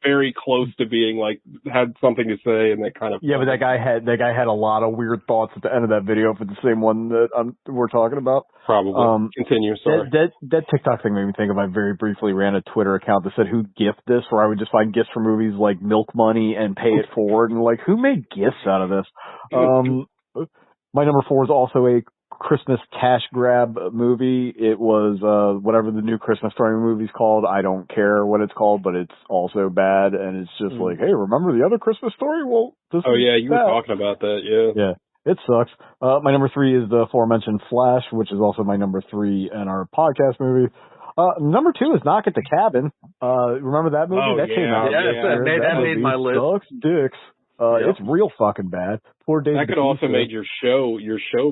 very close to being like had something to say, and that kind of but that guy had a lot of weird thoughts at the end of that video. If it's the same one that we're talking about, probably. Continue. Sorry. That TikTok thing made me think of. I very briefly ran a Twitter account that said "Who gift this?" where I would just find gifts for movies like Milk Money and Pay It Forward, and like who made gifts out of this? My number 4 is also a Christmas cash grab movie. It was whatever the new Christmas Story movie's called. I don't care what it's called, but it's also bad, and it's just like, hey, remember the other Christmas Story? Well, this you were talking about that, yeah. It sucks. My number 3 is the aforementioned Flash, which is also my number 3 in our podcast movie. Number 2 is Knock at the Cabin. Remember that movie? That came out. That made my list. Sucks dicks. It's real fucking bad. Poor David. That could also made your show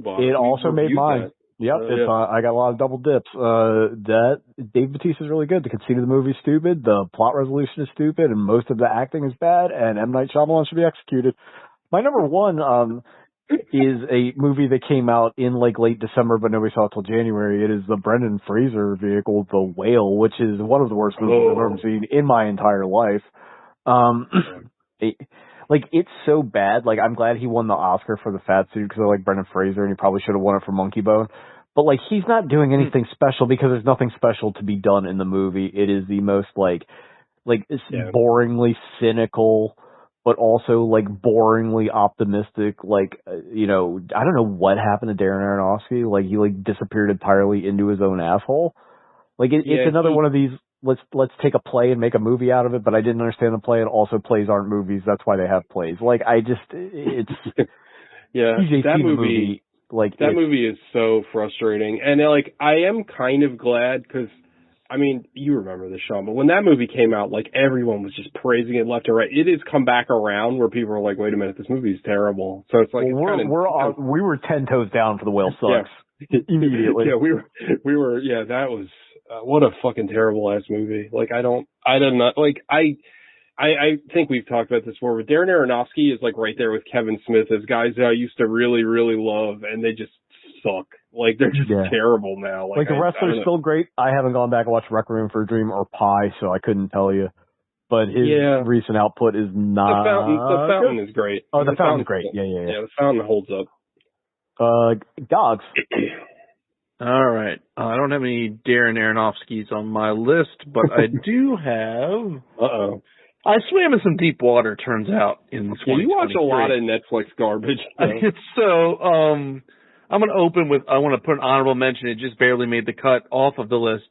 boss. It also made mine. That. Yep. I got a lot of double dips. That Dave Bautista's really good. The conceit of the movie's stupid. The plot resolution is stupid, and most of the acting is bad. And M. Night Shyamalan should be executed. My number 1 is a movie that came out in like late December, but nobody saw it till January. It is the Brendan Fraser vehicle, The Whale, which is one of the worst movies I've ever seen in my entire life. It's so bad. Like, I'm glad he won the Oscar for the fat suit because I like Brendan Fraser, and he probably should have won it for Monkey Bone. But like, he's not doing anything special because there's nothing special to be done in the movie. It is the most boringly cynical, but also like boringly optimistic. I don't know what happened to Darren Aronofsky. Like, he disappeared entirely into his own asshole. It's another one of these. Let's take a play and make a movie out of it, but I didn't understand the play, and also plays aren't movies. That's why they have plays. It's that movie. That movie is so frustrating, and I am kind of glad because, I mean, you remember this, Sean, but when that movie came out, everyone was just praising it left and right. It has come back around where people are like, "Wait a minute, this movie is terrible." So it's we were 10 toes down for The Whale sucks immediately. Yeah, we were. Yeah, that was. What a fucking terrible ass movie. I don't know. I think we've talked about this before, but Darren Aronofsky is right there with Kevin Smith as guys that I used to really, really love, and they just suck. They're just terrible now. The wrestler's still great. I haven't gone back and watched Requiem for a Dream or Pi, so I couldn't tell you. But his recent output is not. The Fountain is great. Oh, the Fountain's great. Yeah. Yeah, The Fountain holds up. Gogs. All right. I don't have any Darren Aronofskys on my list, but I do have. Uh-oh. I swam in some deep water. Turns out in 2023. You watch a lot of Netflix garbage. So I'm going to open with. I want to put an honorable mention. It just barely made the cut off of the list.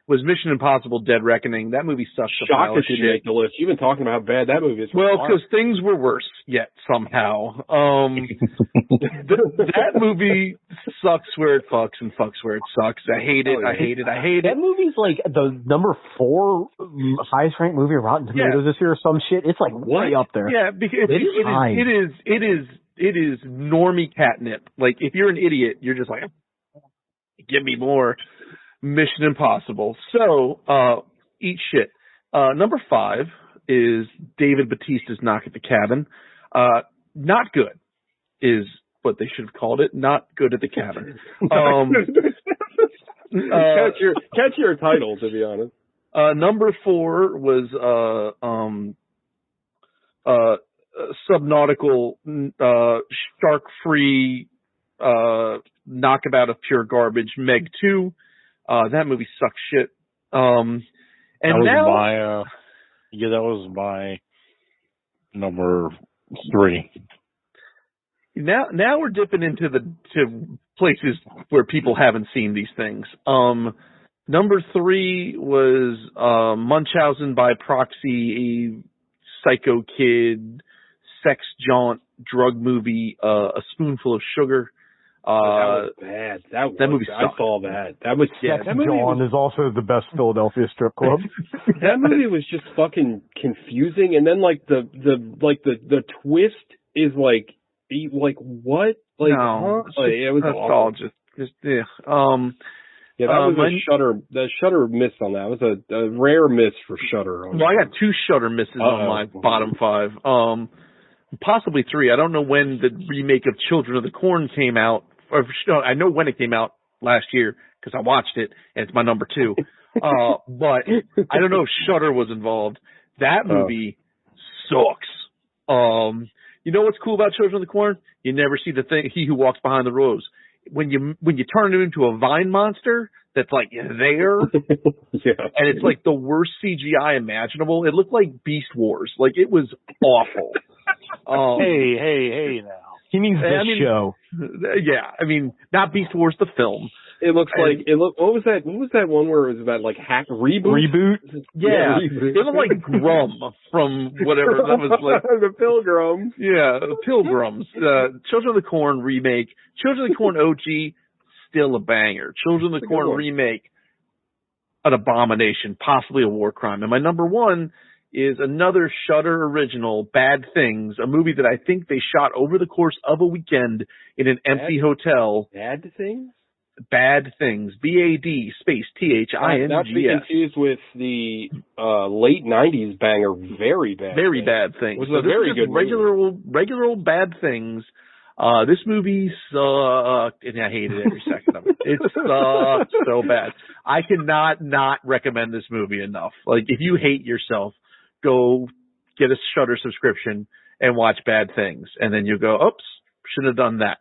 Was Mission Impossible: Dead Reckoning. That movie sucks. Shocked it didn't make the list. You've been talking about how bad that movie is. Well, because things were worse yet somehow. That movie sucks where it fucks and fucks where it sucks. I hate it. I hate it. I hate it. That movie's like the number 4 highest ranked movie on Rotten Tomatoes this year or some shit. It's like way up there. Yeah, because it is normie catnip. Like if you're an idiot, you're just like, give me more. Mission Impossible. So, eat shit. Number 5 is David Bautista's Knock at the Cabin. Not good is what they should have called it. Not good at the cabin. Catch your title, to be honest. Number 4 was subnautical, shark-free knockabout of pure garbage, Meg 2. That movie sucks shit. And that was my number 3. Now we're dipping into to places where people haven't seen these things. Number 3 was Munchausen by proxy, a psycho kid, sex jaunt, drug movie, A Spoonful of Sugar. That was bad. That movie sucked. I saw that. That was John is also the best Philadelphia strip club. That movie was just fucking confusing, and then like the twist is like what? Like, no, huh? It was all just yeah. Yeah, that was a Shudder. The Shudder miss on that. It was a rare miss for Shudder. Well, I got 2 Shudder misses on my bottom 5. Possibly 3. I don't know when the remake of Children of the Corn came out. I know when it came out last year because I watched it, and it's my number 2. But I don't know if Shudder was involved. That movie sucks. You know what's cool about Children of the Corn? You never see the thing. He who walks behind the rose. When you turn him into a vine monster that's like there, and it's like the worst CGI imaginable. It looked like Beast Wars. Like it was awful. Hey now. He means this show. Yeah, I mean not Beast Wars the film. It looks like it looked. What was that? What was that one where it was about like hack reboot? Yeah, it looked like Grum from whatever that was like. The Pilgrims. Yeah, the Pilgrims. Children of the Corn remake. Children of the Corn OG, still a banger. Children of the Corn remake, an abomination, possibly a war crime. And my number 1 is another Shudder original, Bad Things, a movie that I think they shot over the course of a weekend in an empty hotel. Bad Things? Bad Things. BAD space THINGS. Not to be confused with the late 90s banger, Very Bad Very Things. Bad Things. Which was a very good regular old Bad Things. This movie sucked, and I hated every second of it. It sucked so bad. I cannot not recommend this movie enough. Like, if you hate yourself, go get a Shudder subscription and watch Bad Things, and then you go, oops, shouldn't have done that.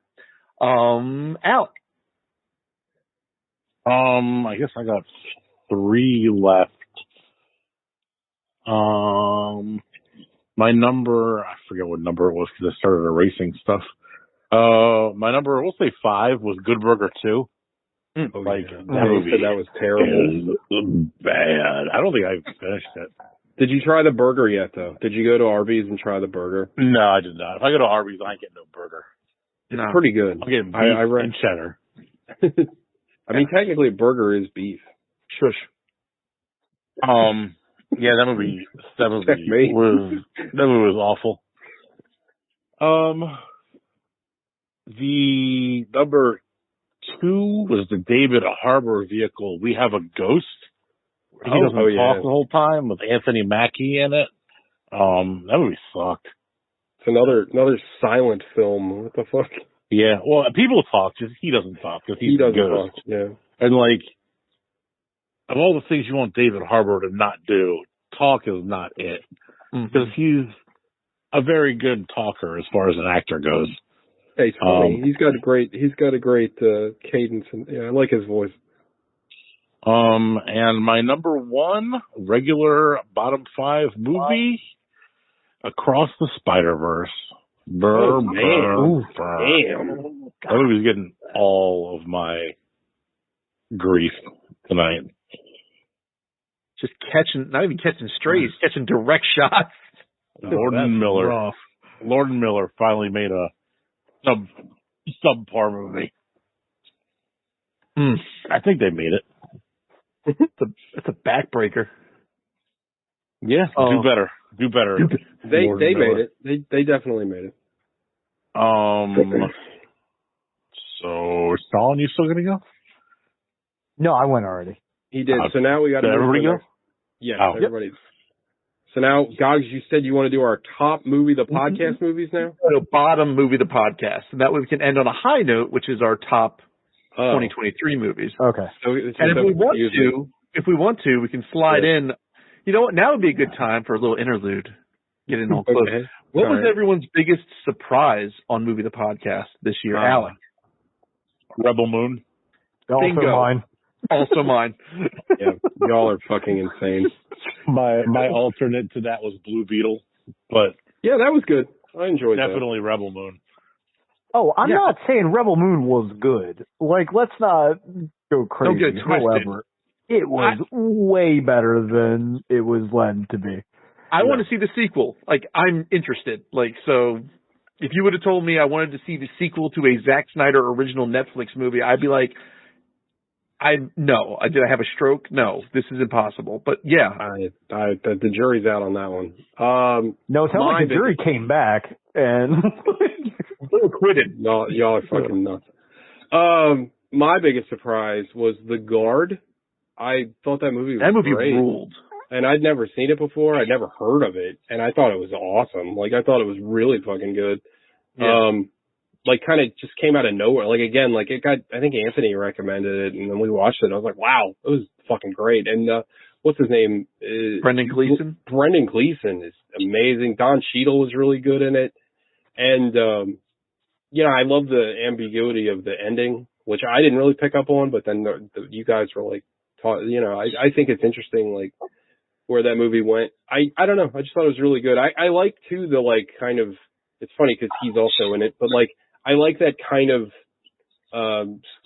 Alec. I guess I got 3 left. My number, I forget what number it was because I started erasing stuff. My number, we'll say 5, was Good Burger 2. That was terrible. Bad. I don't think I finished it. Did you try the burger yet, though? Did you go to Arby's and try the burger? No, I did not. If I go to Arby's, I ain't getting no burger. It's pretty good. I'm getting beef and cheddar. I mean, technically, a burger is beef. Shush. Yeah, that movie was awful. The number 2 was the David Harbour vehicle, We Have a Ghost. He doesn't talk the whole time, with Anthony Mackie in it. That movie sucked. It's another silent film. What the fuck? Yeah, well, people talk, just he doesn't talk because he doesn't talk. Yeah, and like of all the things you want David Harbour to not do, talk is not it because he's a very good talker as far as an actor goes. Hey, he's funny. He's got a great cadence, and I like his voice. And my number one regular bottom 5 movie, Across the Spider-Verse. Damn. That movie's getting all of my grief tonight. Just not even catching strays, catching direct shots. Lord and Miller finally made a subpar movie. I think they made it. It's a backbreaker. Yeah, do better. They made it. They definitely made it. So Stalin, you still gonna go? No, I went already. He did. So now we got to. Did everybody go? Yeah, everybody. So now, Gogs, you said you want to do our top movie, the podcast movies now? Bottom movie, the podcast. And that way we can end on a high note, which is our top 2023 movies. Okay. And if we want to, we can slide in. You know what? Now would be a good time for a little interlude. Getting all close. Okay. What was everyone's biggest surprise on Movie the Podcast this year, Alec? Rebel Moon. Also mine. Yeah, y'all are fucking insane. My alternate to that was Blue Beetle, but yeah, that was good. I enjoyed that. Definitely Rebel Moon. Oh, I'm not saying Rebel Moon was good. Like, let's not go crazy. Don't get twisted. However, it was way better than it was led to be. I want to see the sequel. Like, I'm interested. Like, so if you would have told me I wanted to see the sequel to a Zack Snyder original Netflix movie, I'd be like, no. Did I have a stroke? No, this is impossible. But yeah, the jury's out on that one. No, tell me the jury came back and acquitted. No, y'all are fucking nuts. My biggest surprise was The Guard. I thought that movie was great. Ruled. And I'd never seen it before. I'd never heard of it. And I thought it was awesome. Like, I thought it was really fucking good. Yeah. Like, kind of just came out of nowhere. Like, again, like, it got, I think Anthony recommended it, and then we watched it. I was like, wow, it was fucking great. And, what's his name? Brendan Gleeson? Brendan Gleeson is amazing. Don Cheadle was really good in it. And, I love the ambiguity of the ending, which I didn't really pick up on, but then you guys were like, I think it's interesting, like, where that movie went. I don't know. I just thought it was really good. I like, too, the, like, kind of, it's funny because he's also in it, but, like, I like that kind of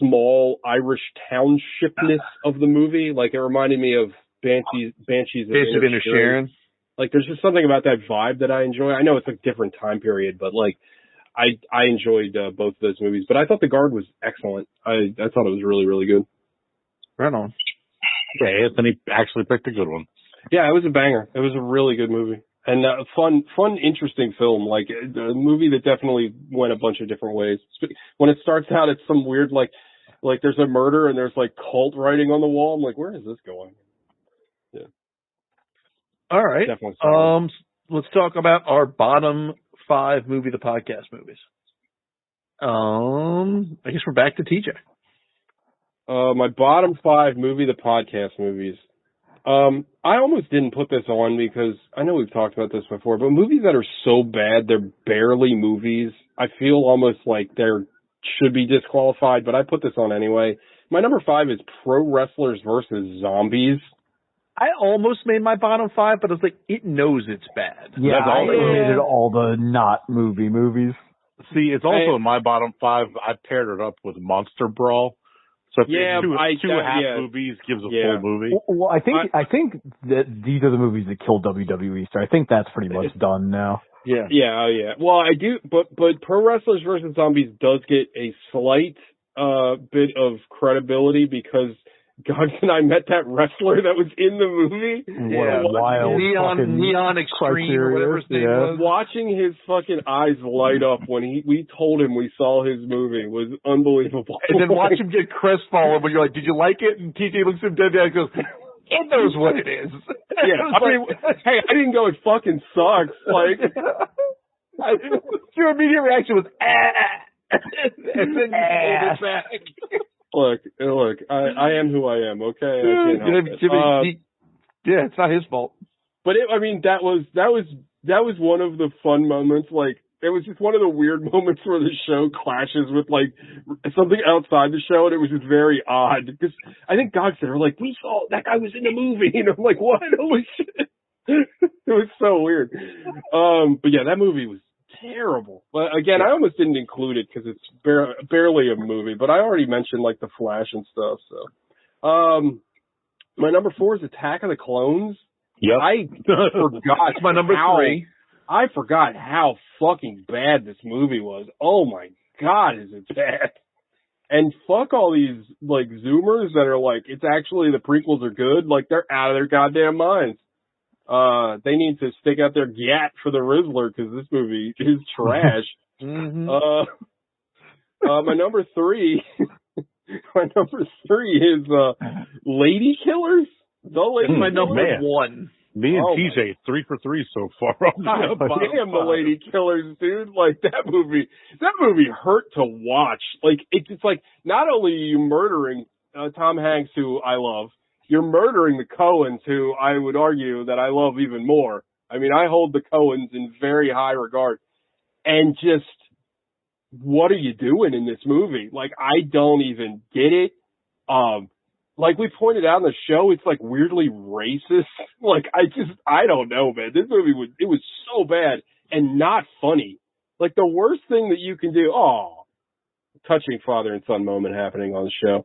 small Irish townshipness of the movie. Like, it reminded me of Banshees of Inisherin. Like, there's just something about that vibe that I enjoy. I know it's a different time period, but, like, I enjoyed both of those movies. But I thought The Guard was excellent. I thought it was really, really good. Right on. Yeah, Anthony actually picked a good one. Yeah, it was a banger. It was a really good movie. And fun, interesting film. Like, a movie that definitely went a bunch of different ways. When it starts out, it's some weird, like there's a murder and there's, like, cult writing on the wall. I'm like, where is this going? Yeah. All right. Definitely. Let's talk about our bottom 5 movie, the podcast movies. I guess we're back to TJ. My bottom 5 movie, the podcast movies. I almost didn't put this on because I know we've talked about this before, but movies that are so bad they're barely movies, I feel almost like they should be disqualified, but I put this on anyway. My number 5 is Pro Wrestlers versus Zombies. I almost made my bottom 5, but I was like, it knows it's bad. Yeah, I omitted all the not movies. See, it's also in my bottom 5. I paired it up with Monster Brawl. So if two half movies gives a full movie. Well, I think that these are the movies that killed WWE, so I think that's pretty much done now. Yeah. Well, I do, but Pro Wrestlers versus Zombies does get a slight bit of credibility because Gogs and I met that wrestler that was in the movie. Yeah, wild Neon Extreme or whatever his name was. Watching his fucking eyes light up when we told him we saw his movie was unbelievable. And then watch him get crestfallen when you're like, did you like it? And TJ looks at him dead and goes, it knows what it is. Yeah, I mean, hey, I didn't go, it fucking sucks. Like, your immediate reaction was, and then you pulled it back. Look, I am who I am, okay? I can't help it. It's not his fault. But that was one of the fun moments. Like, It was just one of the weird moments where the show clashes with like something outside the show, and it was just very odd because I think God said, "We're like, we saw that guy was in the movie," and I'm like, "What? Holy shit!" It was so weird. But yeah, that movie was terrible. But again, I almost didn't include it because it's barely a movie. But I already mentioned like the Flash and stuff. So, my number 4 is Attack of the Clones. Yep. I forgot. It's my number 3. I forgot how fucking bad this movie was. Oh my God, is it bad? And fuck all these, like, Zoomers that are like, it's actually, the prequels are good. Like, they're out of their goddamn minds. They need to stick out their gat for the Rizzler because this movie is trash. Mm-hmm. My number 3, is, Lady Killers. The Lady My Killers. number 1. Me and TJ, 3 for 3 so far. Damn, the Lady Killers, dude. Like, that movie hurt to watch. Like, it's like, not only are you murdering Tom Hanks, who I love, you're murdering the Coens, who I would argue that I love even more. I mean, I hold the Coens in very high regard. And just, what are you doing in this movie? Like, I don't even get it. Like we pointed out in the show, it's like weirdly racist. Like, I don't know, man. This movie it was so bad and not funny. Like, the worst thing that you can do, touching father and son moment happening on the show.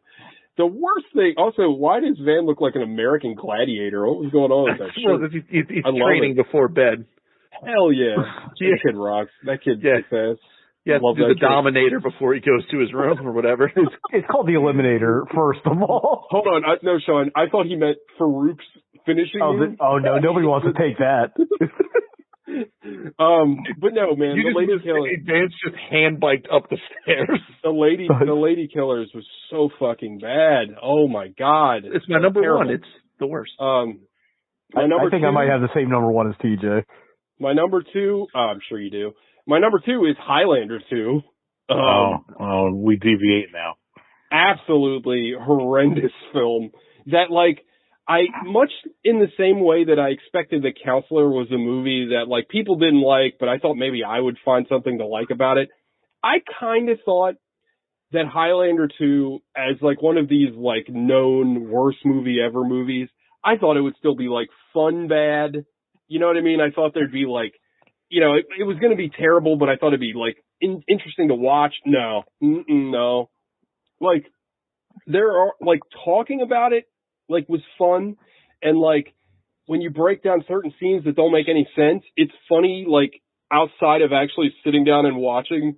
The worst thing, also, why does Van look like an American gladiator? What was going on with that show? He's training before bed. Hell yeah. That kid rocks. That kid kicks ass. Yeah, do the Dominator before he goes to his room or whatever. It's called the Eliminator, first of all. Hold on. No, Sean, I thought he meant Farouk's finishing move. No, nobody wants to take that. But no, man, the Lady Killers. Vance just hand biked up the stairs. The Lady Killers was so fucking bad. Oh my God. It's my number 1. It's the worst. I think 2, I might have the same number 1 as TJ. My number 2, I'm sure you do. My number 2 is Highlander 2. We deviate now. Absolutely horrendous film. That, like, much in the same way that I expected The Counselor was a movie that, like, people didn't like, but I thought maybe I would find something to like about it. I kind of thought that Highlander 2, as, like, one of these, like, known worst movie ever movies, I thought it would still be, like, fun bad. You know what I mean? I thought there'd be, like, you know, it was going to be terrible, but I thought it'd be, like, interesting to watch. No. No. Like, talking about it, like, was fun. And, like, when you break down certain scenes that don't make any sense, it's funny, like, outside of actually sitting down and watching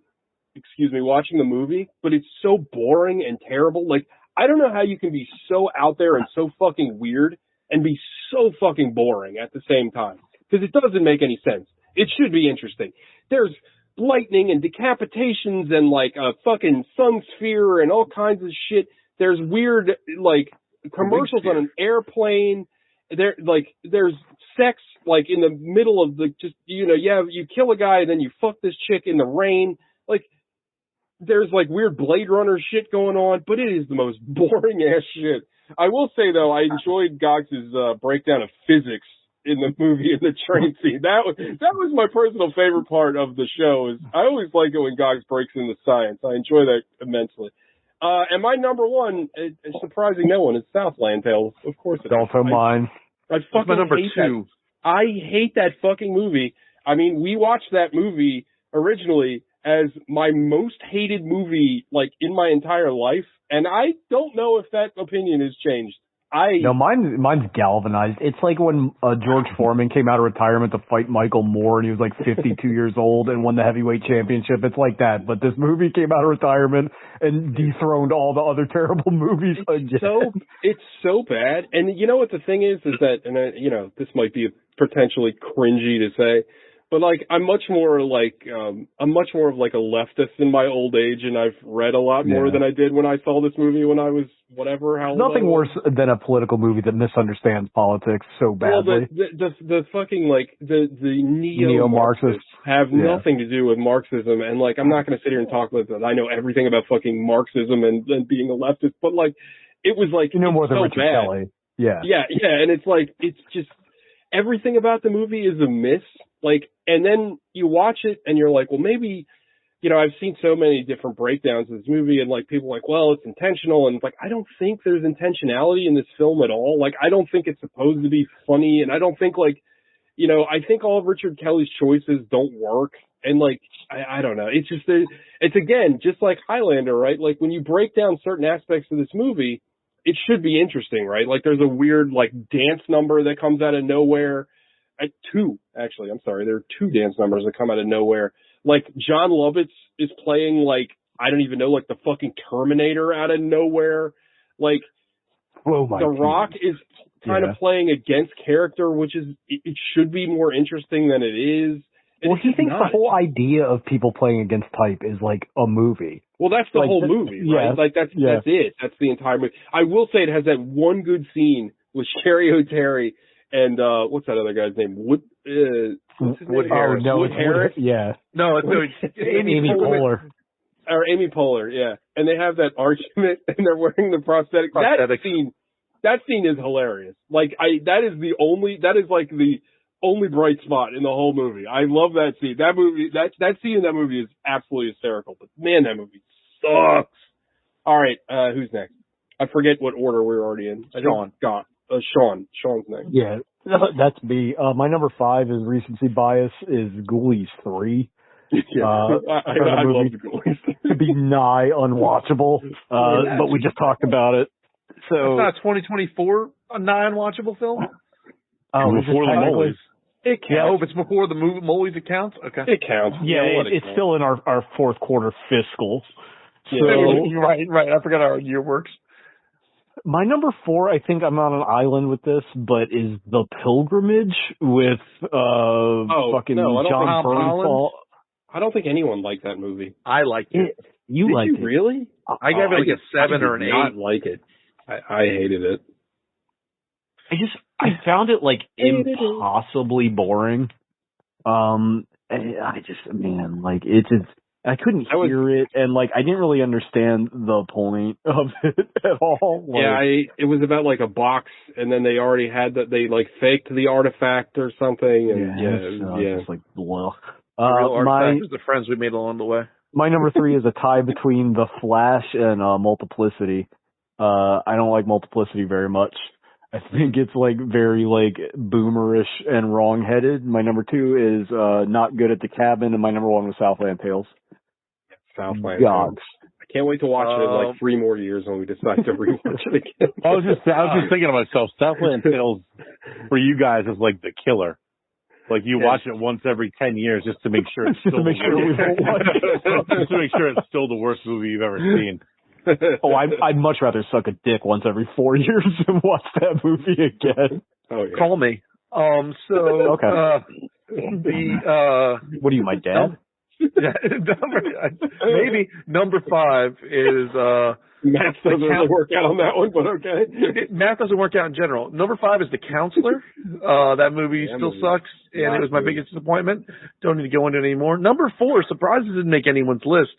the movie. But it's so boring and terrible. Like, I don't know how you can be so out there and so fucking weird and be so fucking boring at the same time. Because it doesn't make any sense. It should be interesting. There's lightning and decapitations and, like, a fucking sun sphere and all kinds of shit. There's weird, like, commercials on an airplane. There's sex, like, in the middle of the, just, you know, you kill a guy and then you fuck this chick in the rain. Like, there's, like, weird Blade Runner shit going on, but it is the most boring ass shit. I will say, though, I enjoyed Gox's breakdown of physics in the movie, in the train scene. That was my personal favorite part of the show. Is I always like it when Gox breaks into science. I enjoy that immensely. And my number 1, surprising no one, is Southland Tales. Of course it is. Also mine. I fucking my number hate 2. I hate that fucking movie. I mean, we watched that movie originally as my most hated movie, like, in my entire life, and I don't know if that opinion has changed. No, mine's galvanized. It's like when George Foreman came out of retirement to fight Michael Moore, and he was like 52 years old and won the heavyweight championship. It's like that. But this movie came out of retirement and dethroned all the other terrible movies again. It's so bad. And you know what the thing is that, and you know, this might be potentially cringy to say, but, like, I'm much more of like a leftist in my old age, and I've read a lot more than I did when I saw this movie when I was nothing worse than a political movie that misunderstands politics so badly. Well, the fucking, like, the neo-Marxists have nothing to do with Marxism, and, like, I'm not going to sit here and talk about that. I know everything about fucking Marxism and being a leftist, but, like, it was like, you know more than so Richard bad. Kelly. Yeah, and it's like, it's just everything about the movie is a miss. Like, and then you watch it and you're like, well, maybe, you know, I've seen so many different breakdowns of this movie and like people are like, well, it's intentional. And it's like, I don't think there's intentionality in this film at all. Like, I don't think it's supposed to be funny. And I don't think like, you know, I think all of Richard Kelly's choices don't work. And like, I don't know. It's just, it's again, just like Highlander, right? Like when you break down certain aspects of this movie, it should be interesting, right? Like there's a weird like dance number that comes out of nowhere. There are two dance numbers that come out of nowhere. Like John Lovitz is playing like, I don't even know, like the fucking Terminator out of nowhere. Like The Rock is kind of playing against character, which is, it should be more interesting than it is. Well, he thinks the whole idea of people playing against type is like a movie. Well, that's the whole movie, right? Yeah, like that's it. That's the entire movie. I will say it has that one good scene with Sherry O'Terry and what's that other guy's name? Wood Harris. Oh no, Wood it's Harris. No, it's Amy Poehler. Or Amy Poehler, yeah. And they have that argument, and they're wearing the prosthetic. That scene is hilarious. Like that is the only bright spot in the whole movie. I love that scene. That scene in that movie is absolutely hysterical. But man, that movie sucks. All right, who's next? I forget what order we were already in. Sean. Sean's next. Yeah, that's me. My number 5 is recency bias. Is Ghoulies 3. Yeah, I love the Ghoulies. To be nigh unwatchable, but we just talked about it. So that's not 2024 a nigh unwatchable film. Oh, before the moleies. It counts. Yeah, if it's before the moleies, it counts? Okay. It counts. Yeah, it's still in our fourth quarter fiscal. So, right. I forgot how our year works. My number 4, I think I'm on an island with this, but is The Pilgrimage with John Bernthal. I don't think anyone liked that movie. I liked it. You liked it? Really? I gave it like a 7 or an 8. I did not like it. I hated it. I found it like impossibly boring. I couldn't hear it, and like I didn't really understand the point of it at all. It was about like a box, and then they already had that they like faked the artifact or something, and it's like blah. The real artifact is the friends we made along the way. My number 3 is a tie between The Flash and Multiplicity. I don't like Multiplicity very much. I think it's like very like boomerish and wrong-headed. My number 2 is Not Good at the Cabin, and my number 1 was Southland Tales. Southland Tales. I can't wait to watch it in like 3 more years when we decide to rewatch it again. I was just thinking to myself, Southland Tales for you guys is like the killer. Like you watch it once every 10 years just to make sure it's still just to make sure it's still the worst movie you've ever seen. I'd much rather suck a dick once every 4 years than watch that movie again. Oh, yeah. Call me. Okay. What are you, my dad? Maybe number 5 is math doesn't really work out on that one, but okay. Math doesn't work out in general. Number 5 is The Counselor. That movie still sucks, and it was my biggest disappointment. Don't need to go into it anymore. Number 4, surprises didn't make anyone's list.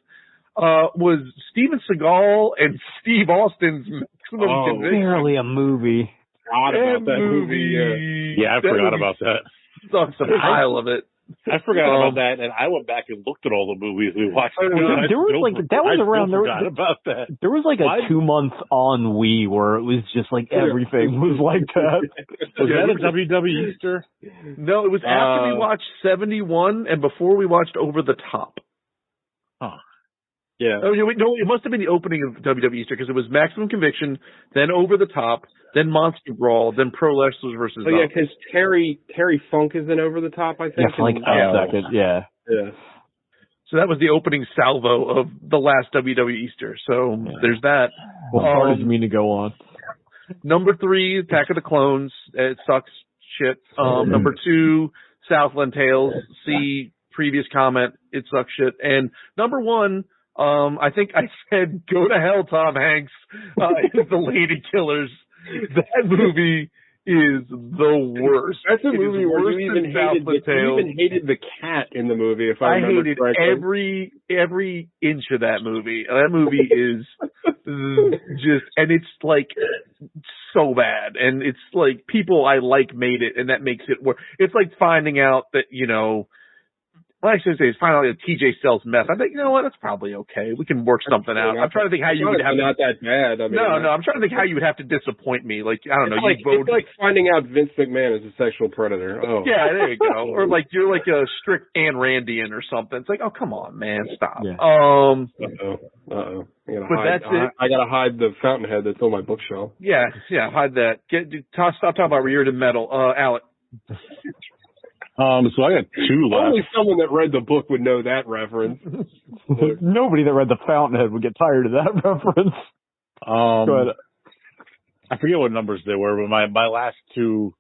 Was Steven Seagal and Steve Austin's Maximum Conviction. Barely a movie. Forgot about that movie. Yeah, I forgot about that. Sucks a pile of it. I forgot about that, and I went back and looked at all the movies we watched. There was like that was around. Forgot about that. There was like a 2-month ennui where it was just like everything was like that. Was that a WWE Easter? No, it was after we watched 71 and before we watched Over the Top. Huh. Yeah. Oh, no, it must have been the opening of WWE Easter because it was Maximum Conviction, then Over the Top, then Monster Brawl, then Pro Wrestlers versus. Oh yeah, because Terry Funk is in Over the Top, I think. Yeah, for like a second. Yeah. So that was the opening salvo of the last WWE Easter. So there's that. Well, hard does it mean to go on? Number 3, Attack of the Clones. It sucks shit. Number 2, Southland Tales. See previous comment. It sucks shit. And number 1. I think I said, go to hell, Tom Hanks, is The Lady Killers. That movie is the worst. That's a movie where you even hated the cat in the movie, if I remember correctly. I hated every inch of that movie. That movie is just, and it's like so bad, and it's like people I like made it, and that makes it work. It's like finding out that well, I should say it's finding out that TJ sells meth. I think, you know what, that's probably okay. We can work something out. I'm trying to think how you would have not that bad. I mean, no, I'm trying to think how you would have to disappoint me. Like, I don't know, it's like finding out Vince McMahon is a sexual predator. Oh. Yeah, there you go. Or like you're like a strict Ann Randian or something. It's like, oh, come on, man, stop. Yeah. Uh-oh. I gotta hide the fountainhead that's on my bookshelf. Yeah, hide that. Stop talking about Reardon Metal. Alec. So I got 2 left. Only someone that read the book would know that reference. Nobody that read the Fountainhead would get tired of that reference. But I forget what numbers they were, but my last 2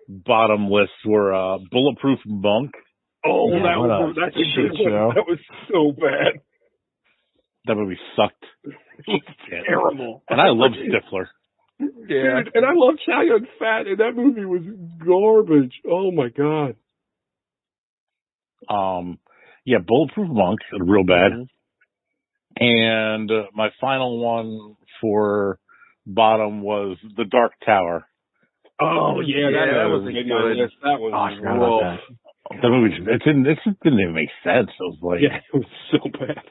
bottom lists were Bulletproof Monk. Oh, that's a shit show. That was so bad. That movie sucked. Terrible. And I love Stifler. Yeah. Dude, and I love Chow Yun Fat, and that movie was garbage. Oh my god. Bulletproof Monk, real bad. And my final one for bottom was The Dark Tower. Oh yeah, that was a good. That was rough. That movie, it didn't even make sense. It was like, it was so bad.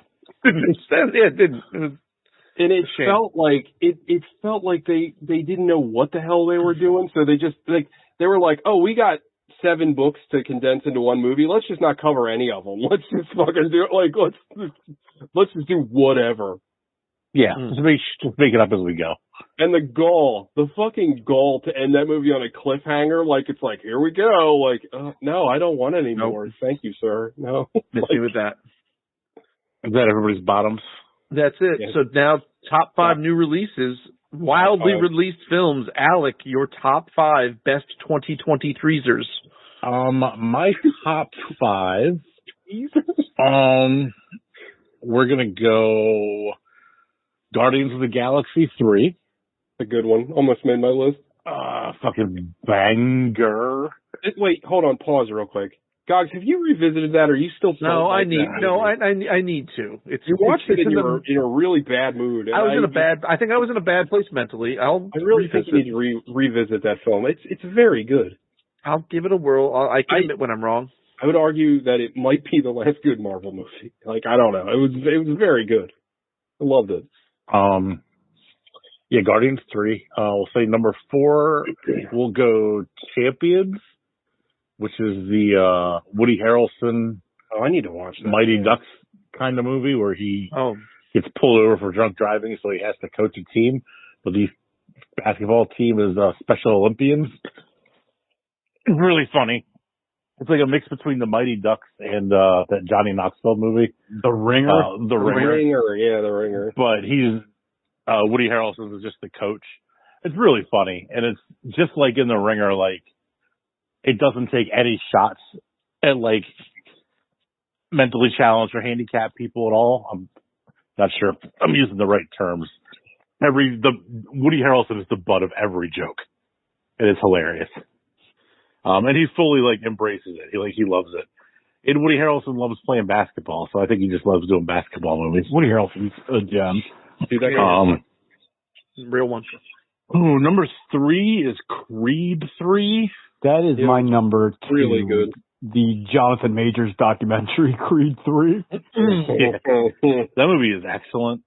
Didn't make sense. Yeah, it didn't. And it felt like it felt like they didn't know what the hell they were doing, so they were like, oh, we got 7 books to condense into one movie. Let's just not cover any of them. Let's just fucking do it. Like, let's just do whatever. Yeah, just make it up as we go. And the fucking gall to end that movie on a cliffhanger, like it's like, here we go. Like, no, I don't want any more. Thank you, sir. No. Let's do with that. Is that everybody's bottoms? That's it. Yeah. So now top 5 new releases, wildly released films. Alec, your top 5 best 2023'sers. My top 5. We're gonna go Guardians of the Galaxy 3. A good one. Almost made my list. Fucking banger. Wait, hold on. Pause real quick. Gogs, have you revisited that, or are you still? I need to. You watched it and you were in a really bad mood. I think I was in a bad place mentally. I really think you need to revisit that film. It's very good. I'll give it a whirl. I can admit when I'm wrong. I would argue that it might be the last good Marvel movie. Like, I don't know. It was very good. I loved it. Guardians 3. We'll say number 4. We'll go Champions, which is the Woody Harrelson. Oh, I need to watch that. Mighty Ducks kind of movie where he gets pulled over for drunk driving, so he has to coach a team. But the basketball team is Special Olympians. It's really funny. It's like a mix between the Mighty Ducks and that Johnny Knoxville movie, The Ringer. The Ringer. Yeah, The Ringer. But he's Woody Harrelson is just the coach. It's really funny, and it's just like in The Ringer. Like, it doesn't take any shots at like mentally challenged or handicapped people at all. I'm not sure if I'm using the right terms. Woody Harrelson is the butt of every joke. It is hilarious. And he fully like embraces it. He loves it. And Woody Harrelson loves playing basketball, so I think he just loves doing basketball movies. Woody Harrelson's a gem. Real one. Oh, number 3 is Creed 3. That is my number 2. Really good. The Jonathan Majors documentary, Creed 3. That movie is excellent.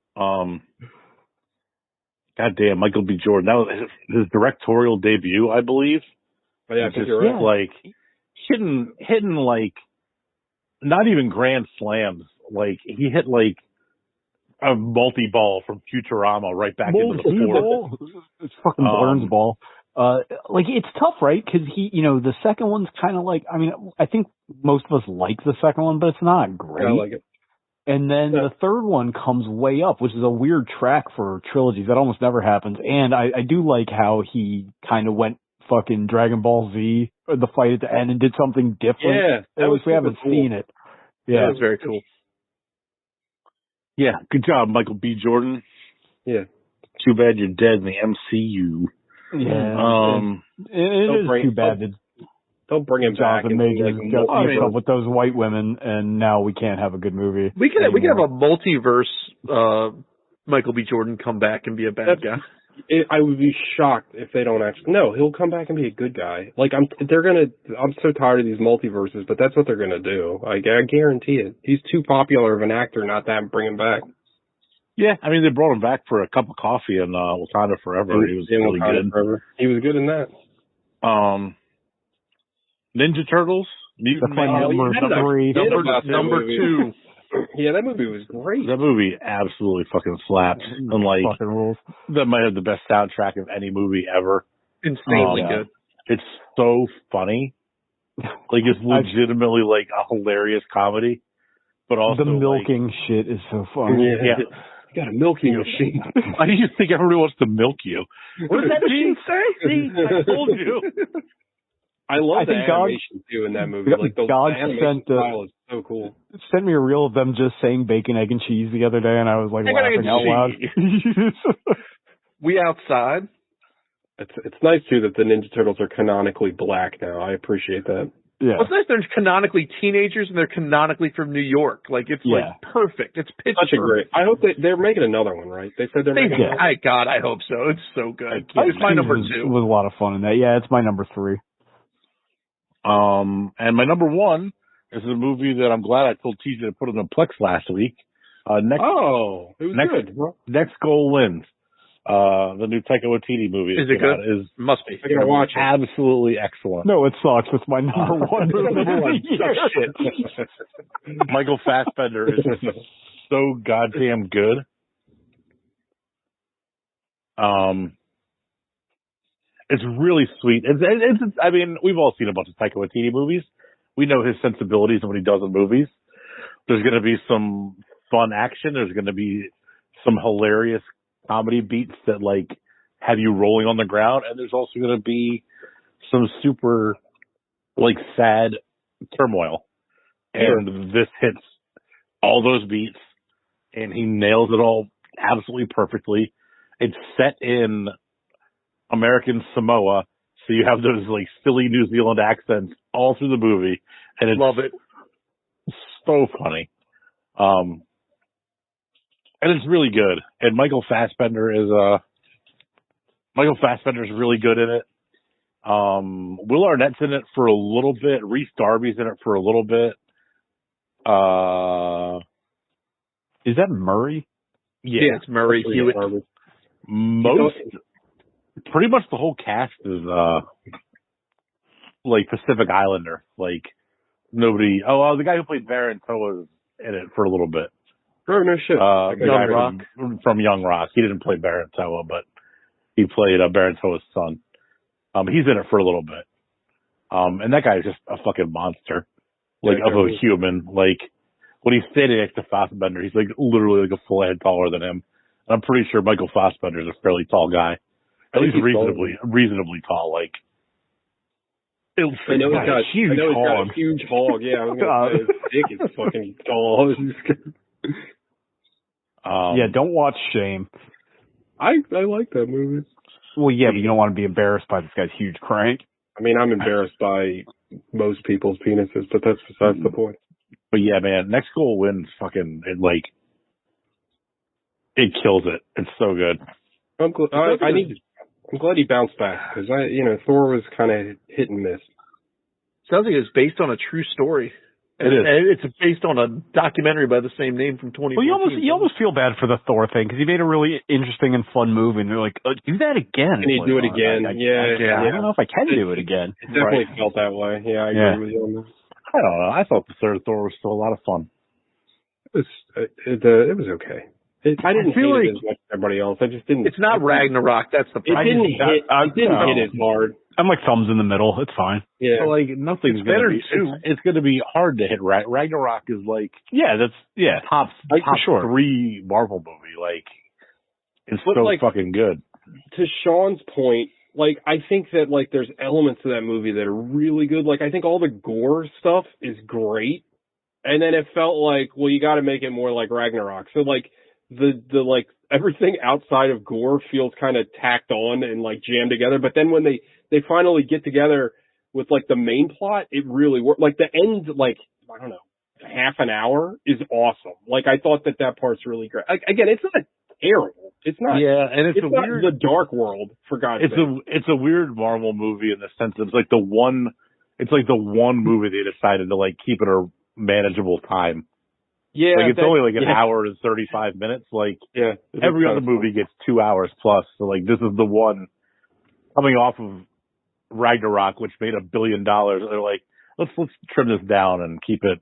Goddamn, Michael B. Jordan. That was his directorial debut, I believe. Oh, yeah, I think you're right. Like hitting like not even grand slams. Like he hit like a multi-ball from Futurama right back into the floor. It's fucking Burns ball. Like, it's tough, right? Because the second one's kind of like, I mean, I think most of us like the second one, but it's not great. I like it. And then the third one comes way up, which is a weird track for trilogies. That almost never happens. And I do like how he kind of went fucking Dragon Ball Z, the fight at the end, and did something different. Yeah. We haven't seen it. Yeah. That was very cool. Yeah, good job, Michael B. Jordan. Yeah. Too bad you're dead in the MCU. Yeah. It is too bad that don't bring him back. Majors got up with those white women, and now we can't have a good movie. We can have a multiverse Michael B. Jordan come back and be a bad guy. I would be shocked if they don't actually. No, he'll come back and be a good guy. Like I'm so tired of these multiverses, but that's what they're gonna do. I guarantee it. He's too popular of an actor not to bring him back. Yeah, I mean they brought him back for a cup of coffee in Wakanda Forever. He was really good. Forever. He was good in that. Ninja Turtles. That's my number 3. Number 2. Yeah, that movie was great. That movie absolutely fucking slaps. And like, fucking rules. That might have the best soundtrack of any movie ever. Insanely good. It's so funny. Like, it's legitimately like a hilarious comedy. But also, the milking shit is so funny. Yeah. You got a milking machine. Why do you think everybody wants to milk you? What does that machine say? See, I told you. I love the animation too in that movie. Like the animation style is so cool. Sent me a reel of them just saying bacon, egg, and cheese the other day, and I was like laughing out loud. We outside. It's nice too that the Ninja Turtles are canonically black now. I appreciate that. Yeah. Well, it's nice they're canonically teenagers and they're canonically from New York. Like it's like perfect. It's pitch perfect. Great. I hope they're making another one, right? They said they're making another one. God, I hope so. It's so good. It's my number 2. It was a lot of fun in that. Yeah, it's my number 3. And my number 1 is a movie that I'm glad I told TJ to put in the Plex last week. It was good. Next Goal Wins. The new Taika Waititi movie. Is it good? Must be. I gotta watch it. Absolutely excellent. No, it sucks. It's my number 1 movie. Number 1. Shit. Michael Fassbender is so goddamn good. It's really sweet. It's I mean, we've all seen a bunch of Taika Waititi movies. We know his sensibilities and what he does in movies. There's going to be some fun action. There's going to be some hilarious comedy beats that like have you rolling on the ground, and there's also going to be some super like sad turmoil. And this hits all those beats, and he nails it all absolutely perfectly. It's set in American Samoa, so you have those like silly New Zealand accents all through the movie, and it's love it. So funny. And it's really good. And Michael Fassbender is really good in it. Will Arnett's in it for a little bit. Reese Darby's in it for a little bit. Is that Murray? Yeah, it's Murray Hewitt. Pretty much the whole cast is like Pacific Islander. Like nobody. The guy who played Baron Toa is in it for a little bit. Oh no shit. Young Rock from Young Rock. He didn't play Baron Toa, but he played Baron Toa's son. He's in it for a little bit. And that guy is just a fucking monster, like of a human. Like when he's standing next to Fassbender, he's like literally like a full head taller than him. And I'm pretty sure Michael Fassbender is a fairly tall guy. At least reasonably tall. Like, I know he's got a huge hog. Yeah, I was gonna say his dick is fucking tall. Yeah, don't watch Shame. I like that movie. Well, yeah, but you don't want to be embarrassed by this guy's huge crank. I mean, I'm embarrassed by most people's penises, but that's besides the point. But yeah, man, Next Goal Wins fucking, it kills it. It's so good. I'm glad he bounced back, because Thor was kind of hit and miss. Sounds like it's based on a true story. It is. And it's based on a documentary by the same name from 2014. Well, you almost feel bad for the Thor thing, because he made a really interesting and fun move, and they're like, do that again. Can you do it again? I don't know if I can do it again. It definitely felt that way. Yeah, I agree with you on this. I don't know. I thought the third Thor was still a lot of fun. It was okay. I didn't hate it as much as everybody else. I just didn't. It's not Ragnarok. That's the problem. It didn't hit as hard. I'm like thumbs in the middle. It's fine. Yeah. So, nothing's better too. It's going to be hard to hit. Ragnarok is top sure. 3 Marvel movie. It's fucking good. To Sean's point, I think that there's elements to that movie that are really good. I think all the gore stuff is great, and then it felt you got to make it more like Ragnarok. So the everything outside of gore feels kind of tacked on and jammed together. But then when they finally get together with the main plot, it really worked. The end, I don't know, half an hour is awesome. I thought that part's really great. Again, it's not terrible, It's not. Yeah, and it's not weird. The Dark World, for God's sake. It's a weird Marvel movie in the sense that it's like the one movie they decided to like keep it a manageable time. Yeah, like it's only like an hour and 35 minutes. Like every other movie gets 2 hours plus. So like this is the one coming off of Ragnarok, which made $1 billion. They're like, let's trim this down and keep it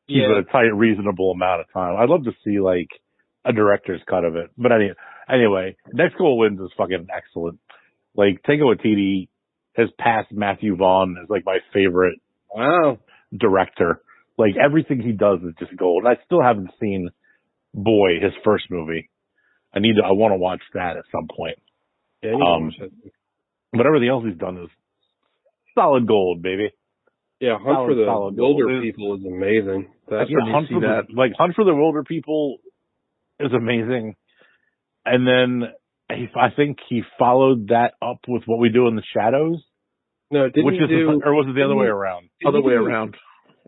a tight, reasonable amount of time. I'd love to see like a director's cut of it. But anyway, Next Goal Wins is fucking excellent. Like Taika Waititi has passed Matthew Vaughn as like my favorite director. Like everything he does is just gold. And I still haven't seen Boy, his first movie. I want to watch that at some point. Yeah, but everything else he's done is solid gold, baby. Yeah, Hunt for the Wilder People is amazing. Hunt for the Wilder People is amazing. And then I think he followed that up with What We Do in the Shadows. No, or was it the other way around? Other way around.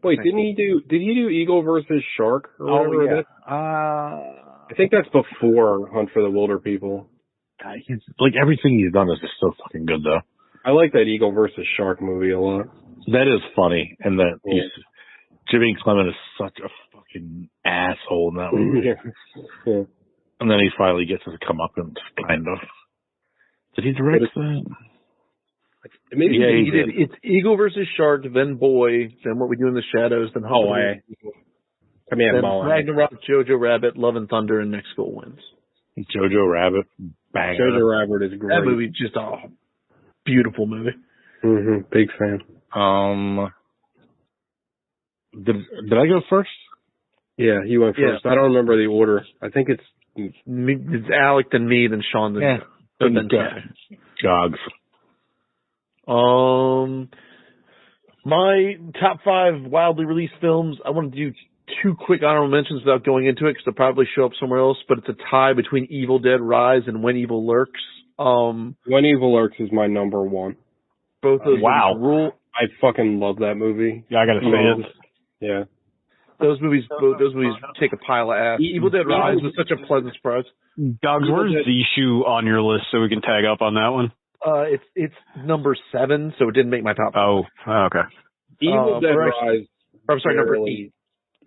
Wait, did he do Eagle versus Shark or whatever? I think that's before Hunt for the Wilder People. God, like everything he's done is just so fucking good though. I like that Eagle versus Shark movie a lot. That is funny, and that Jimmy Clement is such a fucking asshole in that movie. Yeah. And then he finally gets to come up and kind of. Did he direct that? Maybe he did. It's Eagle versus Shark, then Boy, then What We Do in the Shadows, then then Ragnarok, Jojo Rabbit, Love and Thunder, and Next Goal Wins. Jojo Rabbit, bang. Jojo Rabbit is great. That movie just a beautiful movie. Mm-hmm. Big fan. Did I go first? Yeah, you went first. Yeah. I don't remember the order. I think it's Alec, then me, then Sean, then Jogs. My top 5 wildly released films. I want to do 2 quick honorable mentions without going into it because they'll probably show up somewhere else. But it's a tie between Evil Dead Rise and When Evil Lurks. When Evil Lurks is my number 1. Both those movies rule. I fucking love that movie. Yeah, I gotta say it. Yeah. Those movies take a pile of ass. Evil Dead Rise was such a pleasant surprise. Dogs, where's Zishu on your list so we can tag up on that one? It's number 7, so it didn't make my top 5. Oh, okay. Evil Dead Rise. I'm sorry, number 8.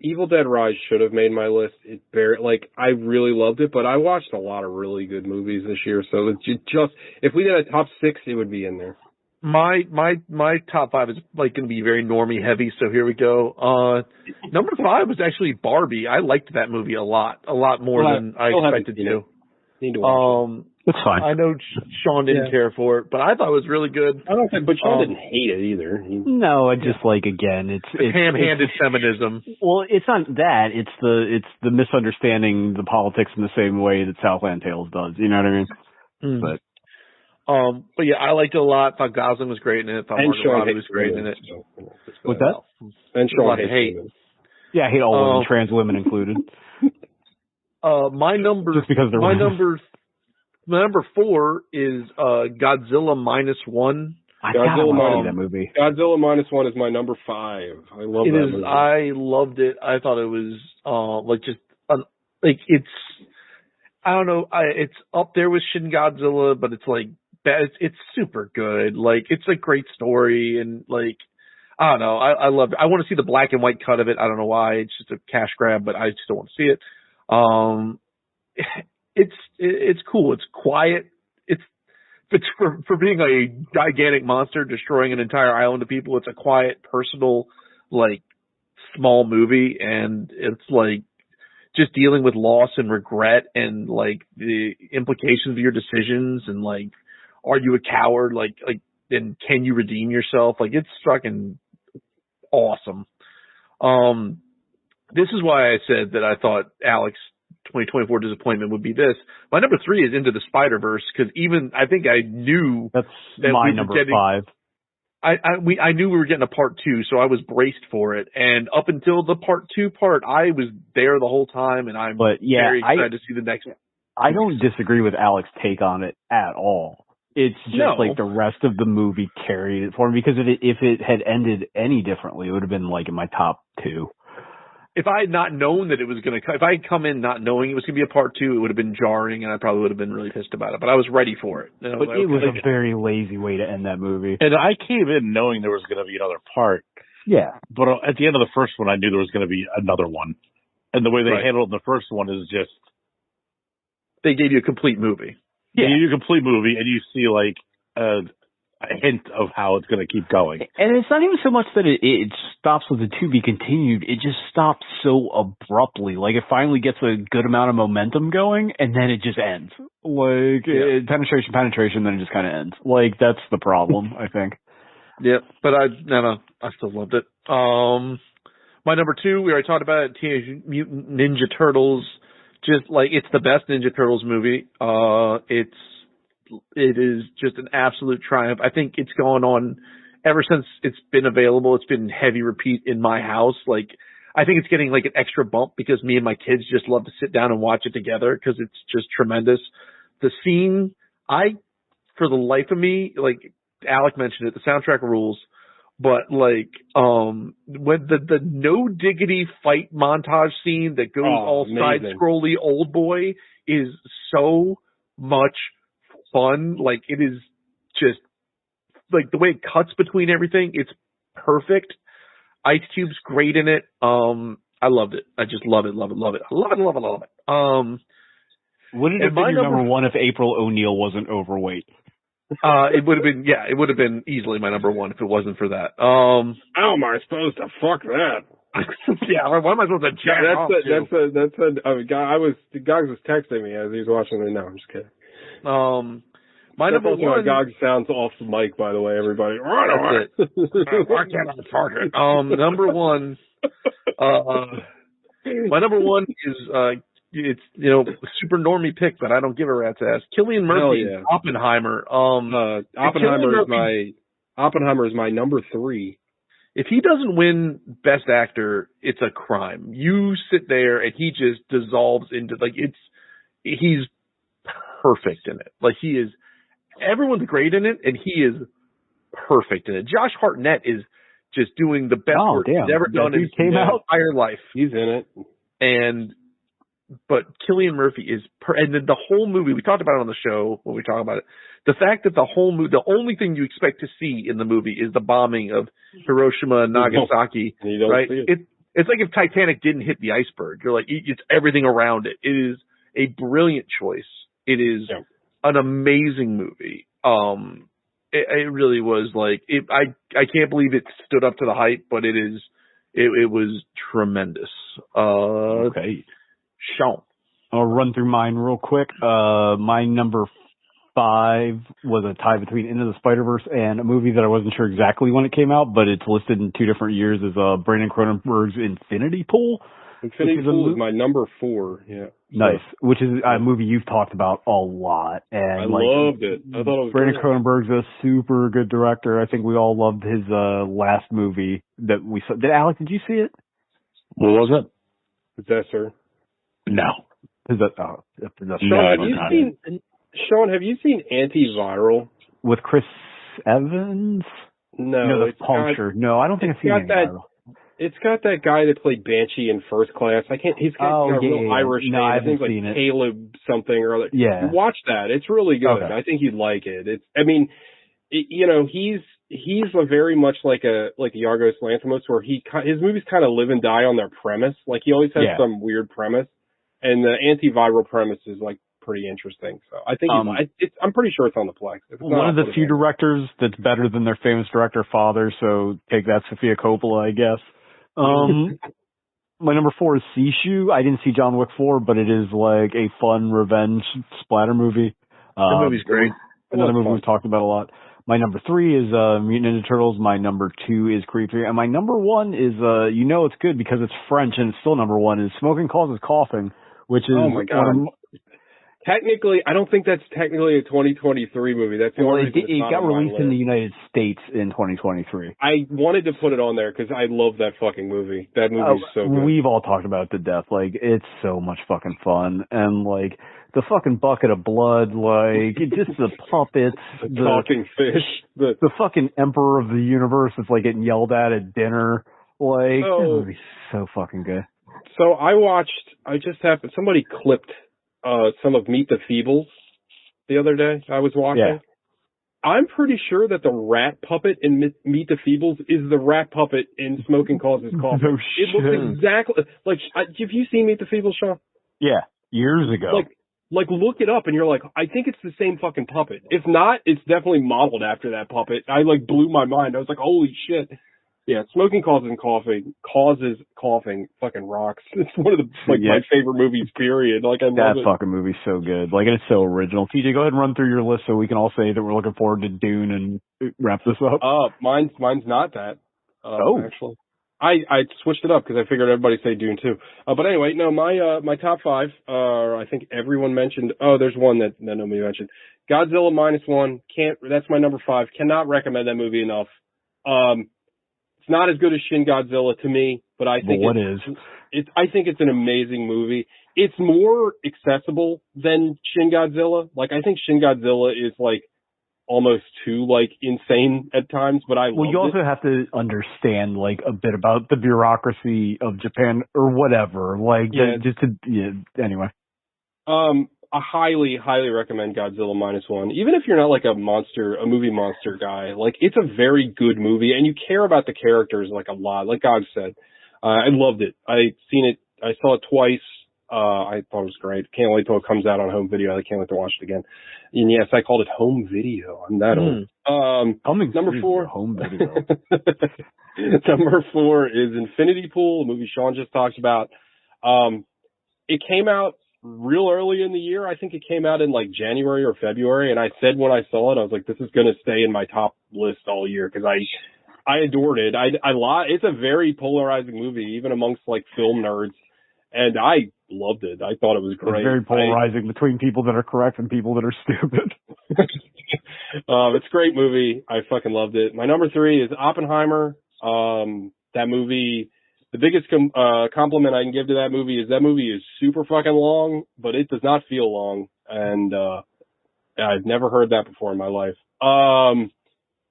Evil Dead Rise should have made my list. I really loved it, but I watched a lot of really good movies this year, so it's just if we did a top 6, it would be in there. My top 5 is like going to be very normie heavy, so here we go. Number 5 was actually Barbie. I liked that movie a lot more than I expected to. Need to watch it. It's fine. I know Sean didn't care for it, but I thought it was really good. I don't think, but Sean didn't hate it either. No, I just again, it's ham-handed feminism. Well, it's not that. It's the misunderstanding the politics in the same way that Southland Tales does. You know what I mean? But yeah, I liked it a lot. Thought Gosling was great in it. Thought Margot Robbie was great in it. What's that? And Sean hates it. Yeah, I hate all women, trans women included. My number four is Godzilla -1. That movie. Godzilla -1 is my number 5. I love that movie. I loved it. I thought it was it's I don't know. It's up there with Shin Godzilla, but it's like it's super good. Like it's a great story and like I don't know. I love it. I want to see the black and white cut of it. I don't know why. It's just a cash grab, but I still want to see it. It's cool. It's quiet. It's for being a gigantic monster destroying an entire island of people. It's a quiet, personal, like small movie, and it's like just dealing with loss and regret and like the implications of your decisions and like, are you a coward? Like, and can you redeem yourself? Like, it's fucking awesome. This is why I said that I thought Alex 2024 disappointment would be this. My number 3 is Into the Spider-Verse because I think I knew that's my number 5. I knew we were getting a part 2, so I was braced for it. And up until the part 2 part, I was there the whole time, and I'm very excited to see the next one. I don't disagree with Alex's take on it at all. It's just like the rest of the movie carried it for me because if it had ended any differently, it would have been like in my top 2. if I had not known that it was going to, if I had come in not knowing it was going to be a part 2, it would have been jarring, and I probably would have been really pissed about it. But I was ready for it. But it was a very lazy way to end that movie. And I came in knowing there was going to be another part. Yeah. But at the end of the first one, I knew there was going to be another one. And the way they handled the first one is just... They gave you a complete movie. Yeah. They gave you a complete movie, and you see, like, a hint of how it's going to keep going. And it's not even so much that it stops with the to be continued. It just stops so abruptly. Like, it finally gets a good amount of momentum going, and then it just ends. Like, penetration, then it just kind of ends. Like, that's the problem, I think. Yeah, but I still loved it. My number 2, we already talked about it, Teenage Mutant Ninja Turtles. Just, like, it's the best Ninja Turtles movie. It is just an absolute triumph. I think it's gone on ever since it's been available. It's been heavy repeat in my house. Like, I think it's getting like an extra bump because me and my kids just love to sit down and watch it together because it's just tremendous. The scene, for the life of me, like Alec mentioned it, the soundtrack rules, but like, when the no diggity fight montage scene that goes all side scrolly old boy is so much fun. Like, it is just like the way it cuts between everything. It's perfect. Ice Cube's great in it. I loved it. I just love it. Love it. Wouldn't it have been your number 1 if April O'Neil wasn't overweight? It would have been, it would have been easily my number 1 if it wasn't for that. How am I supposed to fuck that? Yeah, what am I supposed to jack off to? That's a guy. Gogs was texting me as he was watching it. No, I'm just kidding. My number 1. Gogs sounds off the mic, by the way, everybody. That's it. I can't target. Number 1. My number 1 is it's super normie pick, but I don't give a rat's ass. Cillian Murphy, Oppenheimer. Oppenheimer is my number 3. If he doesn't win Best Actor, it's a crime. You sit there and he just dissolves into he's perfect in it. Like, he is, everyone's great in it, and he is perfect in it. Josh Hartnett is just doing the best work he's ever done in his entire life. He's in it. But Cillian Murphy is, and then the whole movie, we talked about it on the show when we talk about it, the fact that the whole movie, the only thing you expect to see in the movie is the bombing of Hiroshima and Nagasaki, right? It's like if Titanic didn't hit the iceberg. You're like, it's everything around it. It is a brilliant choice. It is an amazing movie. It really was like, I can't believe it stood up to the hype, but it was tremendous. Okay. Sean. I'll run through mine real quick. My number 5 was a tie between Into the Spider-Verse and a movie that I wasn't sure exactly when it came out, but it's listed in 2 different years as Brandon Cronenberg's Infinity Pool. Infinity Pool is my number 4. Yeah. Nice. Which is a movie you've talked about a lot. And I loved it. I thought it was Brandon Cronenberg's a super good director. I think we all loved his last movie that we saw. Alec, did you see it? What was it? Possessor. No. Is that, Sean, have you seen Antiviral? With Chris Evans? No. The Puncture. No, I don't think I've seen Antiviral. It's got that guy that played Banshee in First Class. He's got a real Irish name. I think like Caleb something or other. Yeah. Watch that. It's really good. Okay. I think you'd like it. He's a very much like a Yorgos Lanthimos, where his movies kind of live and die on their premise. Like, he always has some weird premise, and the Antiviral premise is like pretty interesting. So I think I'm pretty sure it's on the Plex. One of the few directors that's better than their famous director father. So take that, Sofia Coppola, I guess. My number 4 is Sishu. I didn't see John Wick 4, but it is like a fun revenge splatter movie. The movie's great. Another movie we've talked about a lot. My number 3 is Mutant Ninja Turtles. My number 2 is Creed 3. And my number 1 is, it's good because it's French and it's still number 1, is Smoking Causes Coughing, which is... Oh, my God. Technically, I don't think that's technically a 2023 movie. That's the only reason it got released in the United States in 2023. I wanted to put it on there because I love that fucking movie. That movie is so good. We've all talked about it to death. Like, it's so much fucking fun. And, like, the fucking bucket of blood, like, just the puppets. The talking fish. The fucking Emperor of the Universe is, like, getting yelled at dinner. Like, that movie's so fucking good. So somebody clipped some of Meet the Feebles the other day. I was watching. Yeah. I'm pretty sure that the rat puppet in Meet the Feebles is the rat puppet in Smoking Causes Coffee. No It looks exactly like. Have you seen Meet the Feebles, Sean? Yeah, years ago. Like look it up, and you're like, I think it's the same fucking puppet. If not, it's definitely modeled after that puppet. I blew my mind. I was like, holy shit. Yeah, Smoking Causes Coughing fucking rocks. It's one of the my favorite movies, period. I love it. That fucking movie's so good. And it's so original. TJ, go ahead and run through your list so we can all say that we're looking forward to Dune and wrap this up. Mine's not that. Actually. I switched it up because I figured everybody say Dune too. But anyway, no, my top 5, I think everyone mentioned. Oh, there's one that nobody mentioned. Godzilla -1. That's my number 5. Cannot recommend that movie enough. It's not as good as Shin Godzilla to me, but I think I think it's an amazing movie. It's more accessible than Shin Godzilla. I think Shin Godzilla is almost too insane at times, but you also have to understand a bit about the bureaucracy of Japan or whatever. Anyway. I highly, highly recommend Godzilla -1. Even if you're not a movie monster guy, it's a very good movie and you care about the characters a lot. Like God said, I loved it. I saw it twice. I thought it was great. Can't wait till it comes out on home video. I can't wait to watch it again. And yes, I called it home video. I'm that old. Number 4. Home video. Number 4 is Infinity Pool, a movie Sean just talked about. It came out real early in the year. I think it came out in January or February. And I said when I saw it, I was like, this is going to stay in my top list all year because I adored it. It's a very polarizing movie, even amongst film nerds. And I loved it. I thought it was great. It's very polarizing between people that are correct and people that are stupid. It's a great movie. I fucking loved it. My number 3 is Oppenheimer. That movie, the biggest compliment I can give to that movie is super fucking long, but it does not feel long. And I've never heard that before in my life.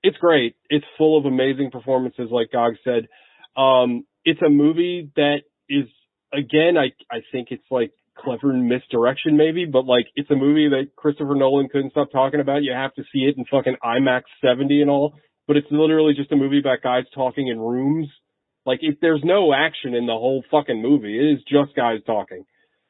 It's great. It's full of amazing performances, like Gog said. It's a movie that is, again, I think it's clever misdirection maybe, but it's a movie that Christopher Nolan couldn't stop talking about. You have to see it in fucking IMAX 70 and all, but it's literally just a movie about guys talking in rooms. There's no action in the whole fucking movie. It is just guys talking.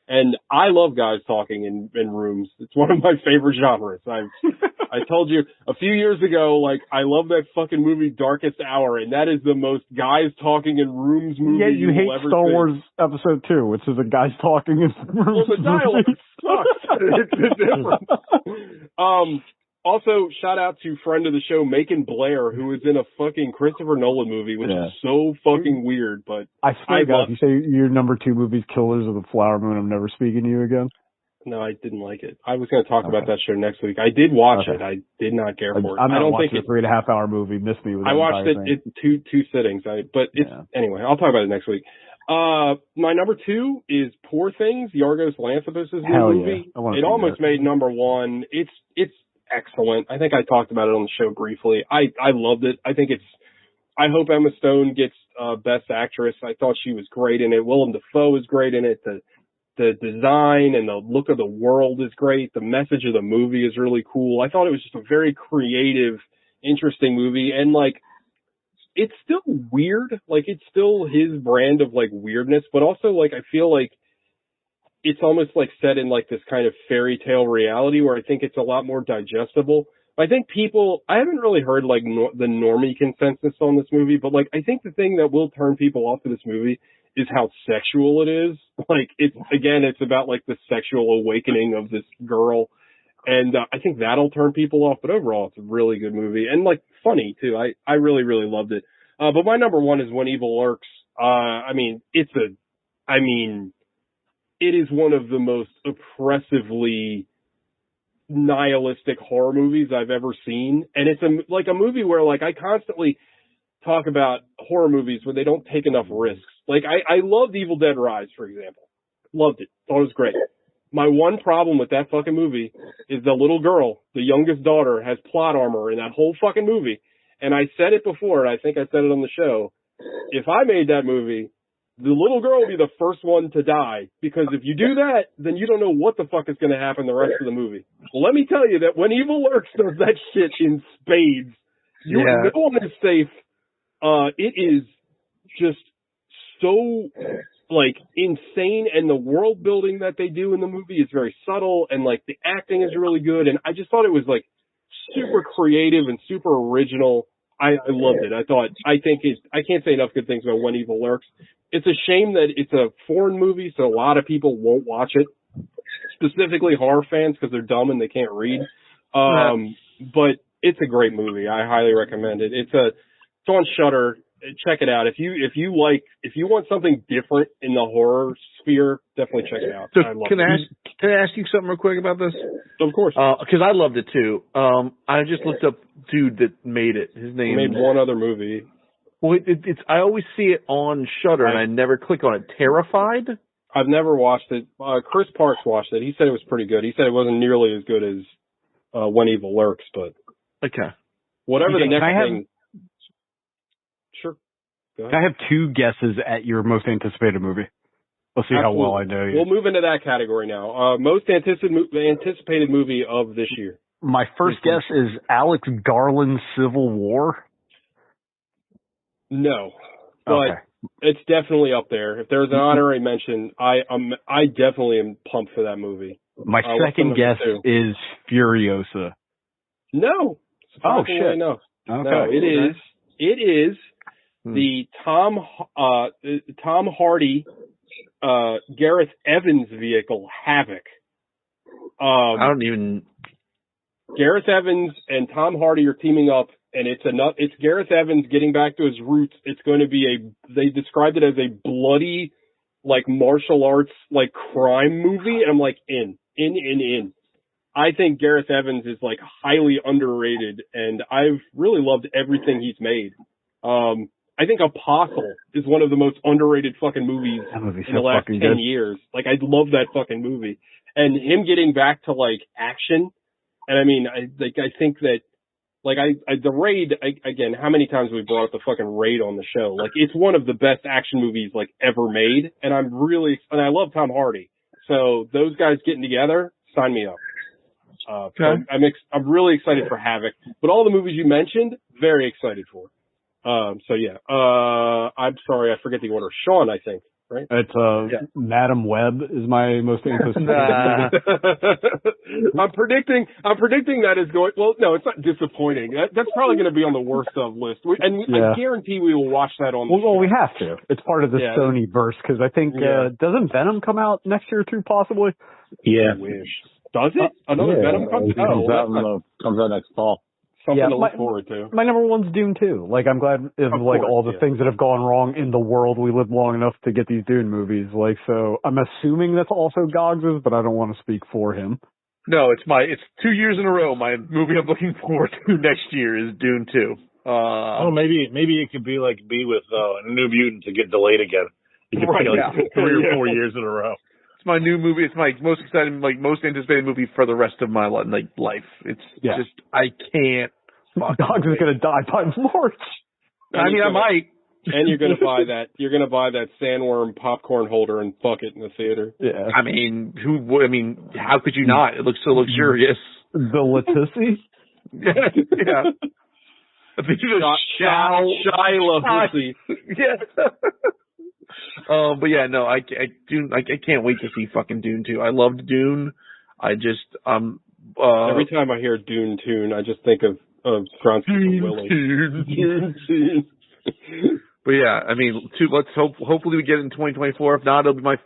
And I love guys talking in rooms. It's one of my favorite genres. I told you a few years ago, I love that fucking movie Darkest Hour, and that is the most guys talking in rooms movie you hate will ever Star see. Wars Episode 2, which is the guys talking in rooms. Well, the dialogue sucks. It's different. Also, shout out to friend of the show, Macon Blair, who is in a fucking Christopher Nolan movie, which is so fucking weird, but I swear to God, you say your number 2 movie is Killers of the Flower Moon, I'm never speaking to you again. No, I didn't like it. I was going to talk about that show next week. I did watch it. I did not care for it. I'm not I don't watching think a 3.5 hour movie. Miss me with I watched it in two sittings. Anyway, I'll talk about it next week. My number 2 is Poor Things, Yorgos Lanthimos' new movie. It almost made number 1. It's excellent. I think I talked about it on the show briefly. I loved it. I hope Emma Stone gets Best Actress. I thought she was great in it. Willem Dafoe is great in it. The design and the look of the world is great. The message of the movie is really cool. I thought it was just a very creative, interesting movie. And it's still weird. It's still his brand of weirdness, but also I feel it's almost set in this kind of fairy tale reality where I think it's a lot more digestible. I think I haven't really heard the normie consensus on this movie, but I think the thing that will turn people off to this movie is how sexual it is. It's about the sexual awakening of this girl. And I think that'll turn people off, but overall it's a really good movie and funny too. I really, really loved it. But my number 1 is When Evil Lurks. It is one of the most oppressively nihilistic horror movies I've ever seen. And it's a movie where I constantly talk about horror movies where they don't take enough risks. I loved Evil Dead Rise, for example. Loved it. Thought it was great. My one problem with that fucking movie is the little girl, the youngest daughter, has plot armor in that whole fucking movie. And I said it before, and I think I said it on the show. If I made that movie, the little girl will be the first one to die, because if you do that, then you don't know what the fuck is going to happen the rest of the movie. Well, let me tell you that when Evil Lurks does that shit in spades, no one is safe. It is just so, like, insane, and the world building that they do in the movie is very subtle, and, like, the acting is really good, and I just thought it was, like, super creative and super original. I loved it. I can't say enough good things about When Evil Lurks. It's a shame that it's a foreign movie, so a lot of people won't watch it, specifically horror fans, because they're dumb and they can't read. But it's a great movie. I highly recommend it. It's on Shudder. Check it out. If you want something different in the horror sphere, definitely check it out. So can I ask you something real quick about this? Of course. Because I loved it too. I just looked up dude that made it. His name. He made one other movie. Well, it's I always see it on Shudder and I never click on it. Terrified? I've never watched it. Chris Parks watched it. He said it was pretty good. He said it wasn't nearly as good as When Evil Lurks, but okay. Whatever the next thing. Sure. I have two guesses at your most anticipated movie. Let's see how well I know you. We'll move into that category now. Most anticipated movie of this year. My first guess is Alex Garland's Civil War. No, but it's definitely up there. If there's an honorary mention, I definitely am pumped for that movie. My second guess is Furiosa. No. Oh shit! No. Okay. No, it is the Tom Hardy, Gareth Evans vehicle, Havoc. I don't even. Gareth Evans and Tom Hardy are teaming up, and it's Gareth Evans getting back to his roots. It's going to be they described it as a bloody, like, martial arts, like, crime movie, and I'm like, in. I think Gareth Evans is, like, highly underrated, and I've really loved everything he's made. I think Apostle is one of the most underrated fucking movies in the last 10 years. Like, I love that fucking movie. And him getting back to, like, action, and I mean, I think that, like, the Raid, again, how many times have we brought up the fucking Raid on the show? Like, it's one of the best action movies, like, ever made, and and I love Tom Hardy. So, those guys getting together, sign me up. So I'm really excited for Havoc. But all the movies you mentioned, very excited for. So yeah. I'm sorry, I forget the order. Sean, I think, right? It's Madam Web is my most anticipated. I'm predicting that is going. Well, no, it's not disappointing. That's probably going to be on the worst of list. I guarantee we will watch that on. Well, we have to. It's part of the Sony verse, because I think doesn't Venom come out next year too, possibly? Yeah. I wish. Does it? Another Venom comes out? Comes out next fall. Something to look forward to. My number one's Dune 2. Like, I'm glad all the things that have gone wrong in the world. We lived long enough to get these Dune movies. Like, so I'm assuming that's also Goggs's, but I don't want to speak for him. No, it's 2 years in a row. My movie I'm looking forward to next year is Dune 2. Maybe it could be like with New Mutant to get delayed again. You could pick 3 or 4 years in a row. My new movie. It's my most exciting, most anticipated movie for the rest of my life. It's just, I can't. Dogs is gonna die by March. I might. And you're gonna buy that. You're gonna buy that sandworm popcorn holder and fuck it in the theater. Yeah. I mean, how could you not? It looks so luxurious. The Latissi. Yeah. Shia LaHoussi. Yeah. But yeah, no, I can't wait to see fucking Dune 2. I loved Dune. I just, every time I hear Dune tune, I just think of Bronson Willie. Dune. But yeah, I mean, let's hopefully we get it in 2024. If not, it'll be my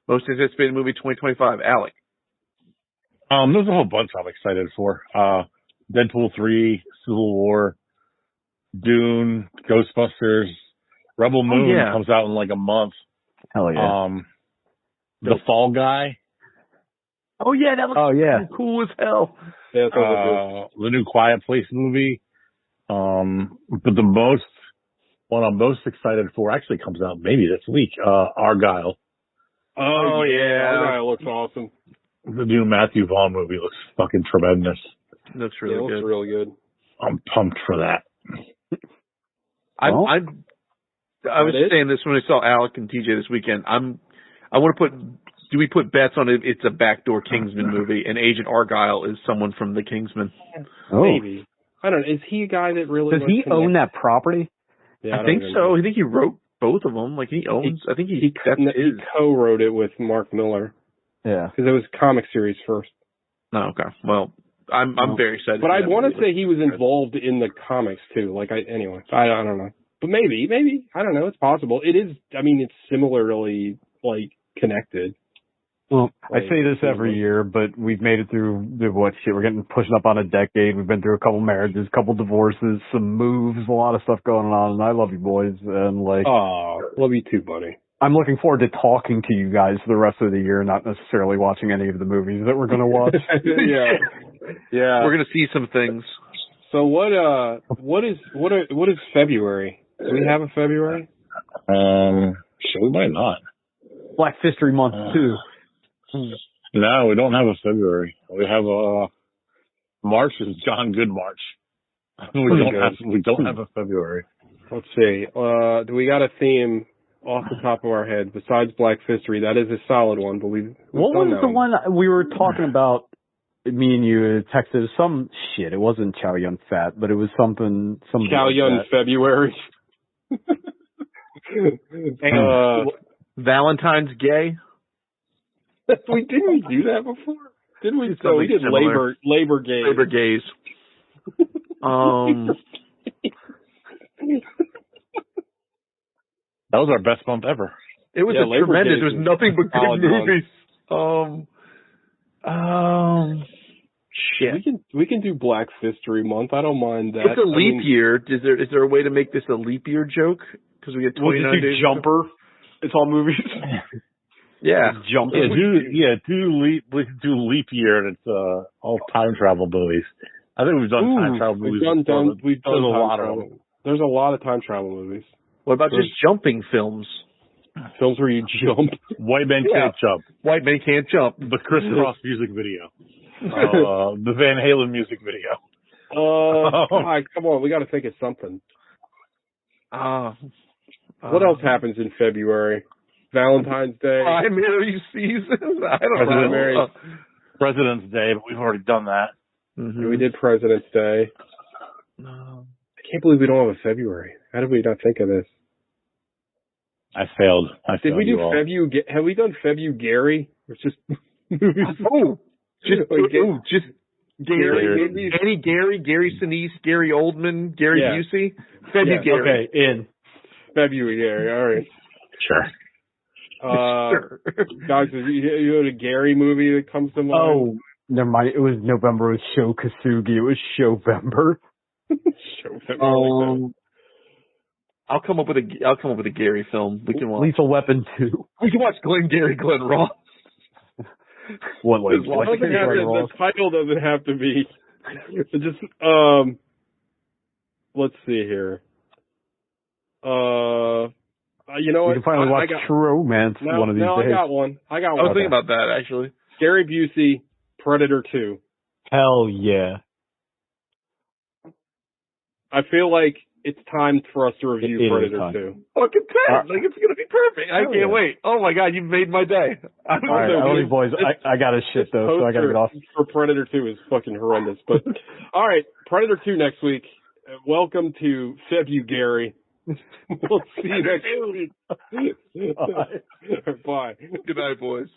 most anticipated movie 2025. Alec. There's a whole bunch I'm excited for. Deadpool 3, Civil War, Dune, Ghostbusters, Rebel Moon comes out in like a month. Hell yeah. The Fall Guy. Oh yeah, that looks cool as hell. Yeah, the new Quiet Place movie. But the one I'm most excited for actually comes out maybe this week. Argyle. Oh yeah, Argyle looks awesome. The new Matthew Vaughn movie looks fucking tremendous. Looks really really good. I'm pumped for that. I was saying this when I saw Alec and TJ this weekend. I want to put. Do we put bets on it? It's a backdoor Kingsman movie, and Agent Argyle is someone from the Kingsman. Oh. Maybe. I don't know. Is he a guy that really... Does he own that property? Yeah, I think so. I think he wrote both of them. Like, he owns... I think he co-wrote it with Mark Miller. Yeah. Because it was comic series first. Oh, okay. Well, I'm very excited. But I want to say he was involved in the comics, too. Like, anyway, I don't know. But maybe. I don't know. It's possible. It is... I mean, it's similarly, like, connected. Well, I say this every year, but we've made it through we're getting pushing up on a decade. We've been through a couple marriages, a couple divorces, some moves, a lot of stuff going on, and I love you boys, and like... Oh, love you too, buddy. I'm looking forward to talking to you guys for the rest of the year, not necessarily watching any of the movies that we're going to watch. Yeah. We're going to see some things. So what is February? Do we have a February? So we might not. Black History Month, too. No, we don't have a February. We have March is John Good March. We don't have a February. Let's see. Do we got a theme off the top of our head besides Black History? That is a solid one, but we've what done was that the one we were talking about? Me and you texted some shit. It wasn't Chow Yun Fat, but it was something. Chow Yun February. Valentine's Gay. We didn't do that before, didn't we? So we did similar. Labor Gays. Labor Gays. That was our best month ever. It was tremendous. There was nothing but good movies. Shit. We can do Black History Month. I don't mind that. It's a leap year. Is there a way to make this a leap year joke? Because we get 29 days. Jumper. It's all movies. Yeah. Jump. Do leap year, and it's all time travel movies. I think we've done time travel movies. We've done a lot of them. There's a lot of time travel movies. What about just jumping films? Films where you jump. White Men Can't Jump. White Men Can't Jump. The Criss Cross music video. The Van Halen music video. God, come on, we got to think of something. What else happens in February? Valentine's Day. Primary season. I don't know. President's Day, but we've already done that. Mm-hmm. We did President's Day. I can't believe we don't have a February. How did we not think of this? I failed. Did we do February? Have we done February Gary? It's just just Gary, Gary Sinise, Gary Oldman, Gary Busey, February Gary. Okay, in February Gary. All right, sure. Sure. Guys, you had a Gary movie that comes to mind? Oh, never mind. It was November. It was Show Kasugi. It was Showvember. Showvember. I'll come up with a Gary film. We can watch Lethal Weapon 2. We can watch Glenn Ross. What? The title doesn't have to be. Just let's see here. You know what? You can finally watch True Romance one of these days. I got one. I was thinking about that, actually. Gary Busey, Predator 2. Hell yeah. I feel like it's time for us to review Predator 2. Fucking 10. Like, it's going to be perfect. I can't wait. Oh, my God, you've made my day. All right, boys, I got to shit, though, so I got to get off. For Predator 2 is fucking horrendous. But, all right, Predator 2 next week. Welcome to February. We'll see you next week. Bye. Good night, boys.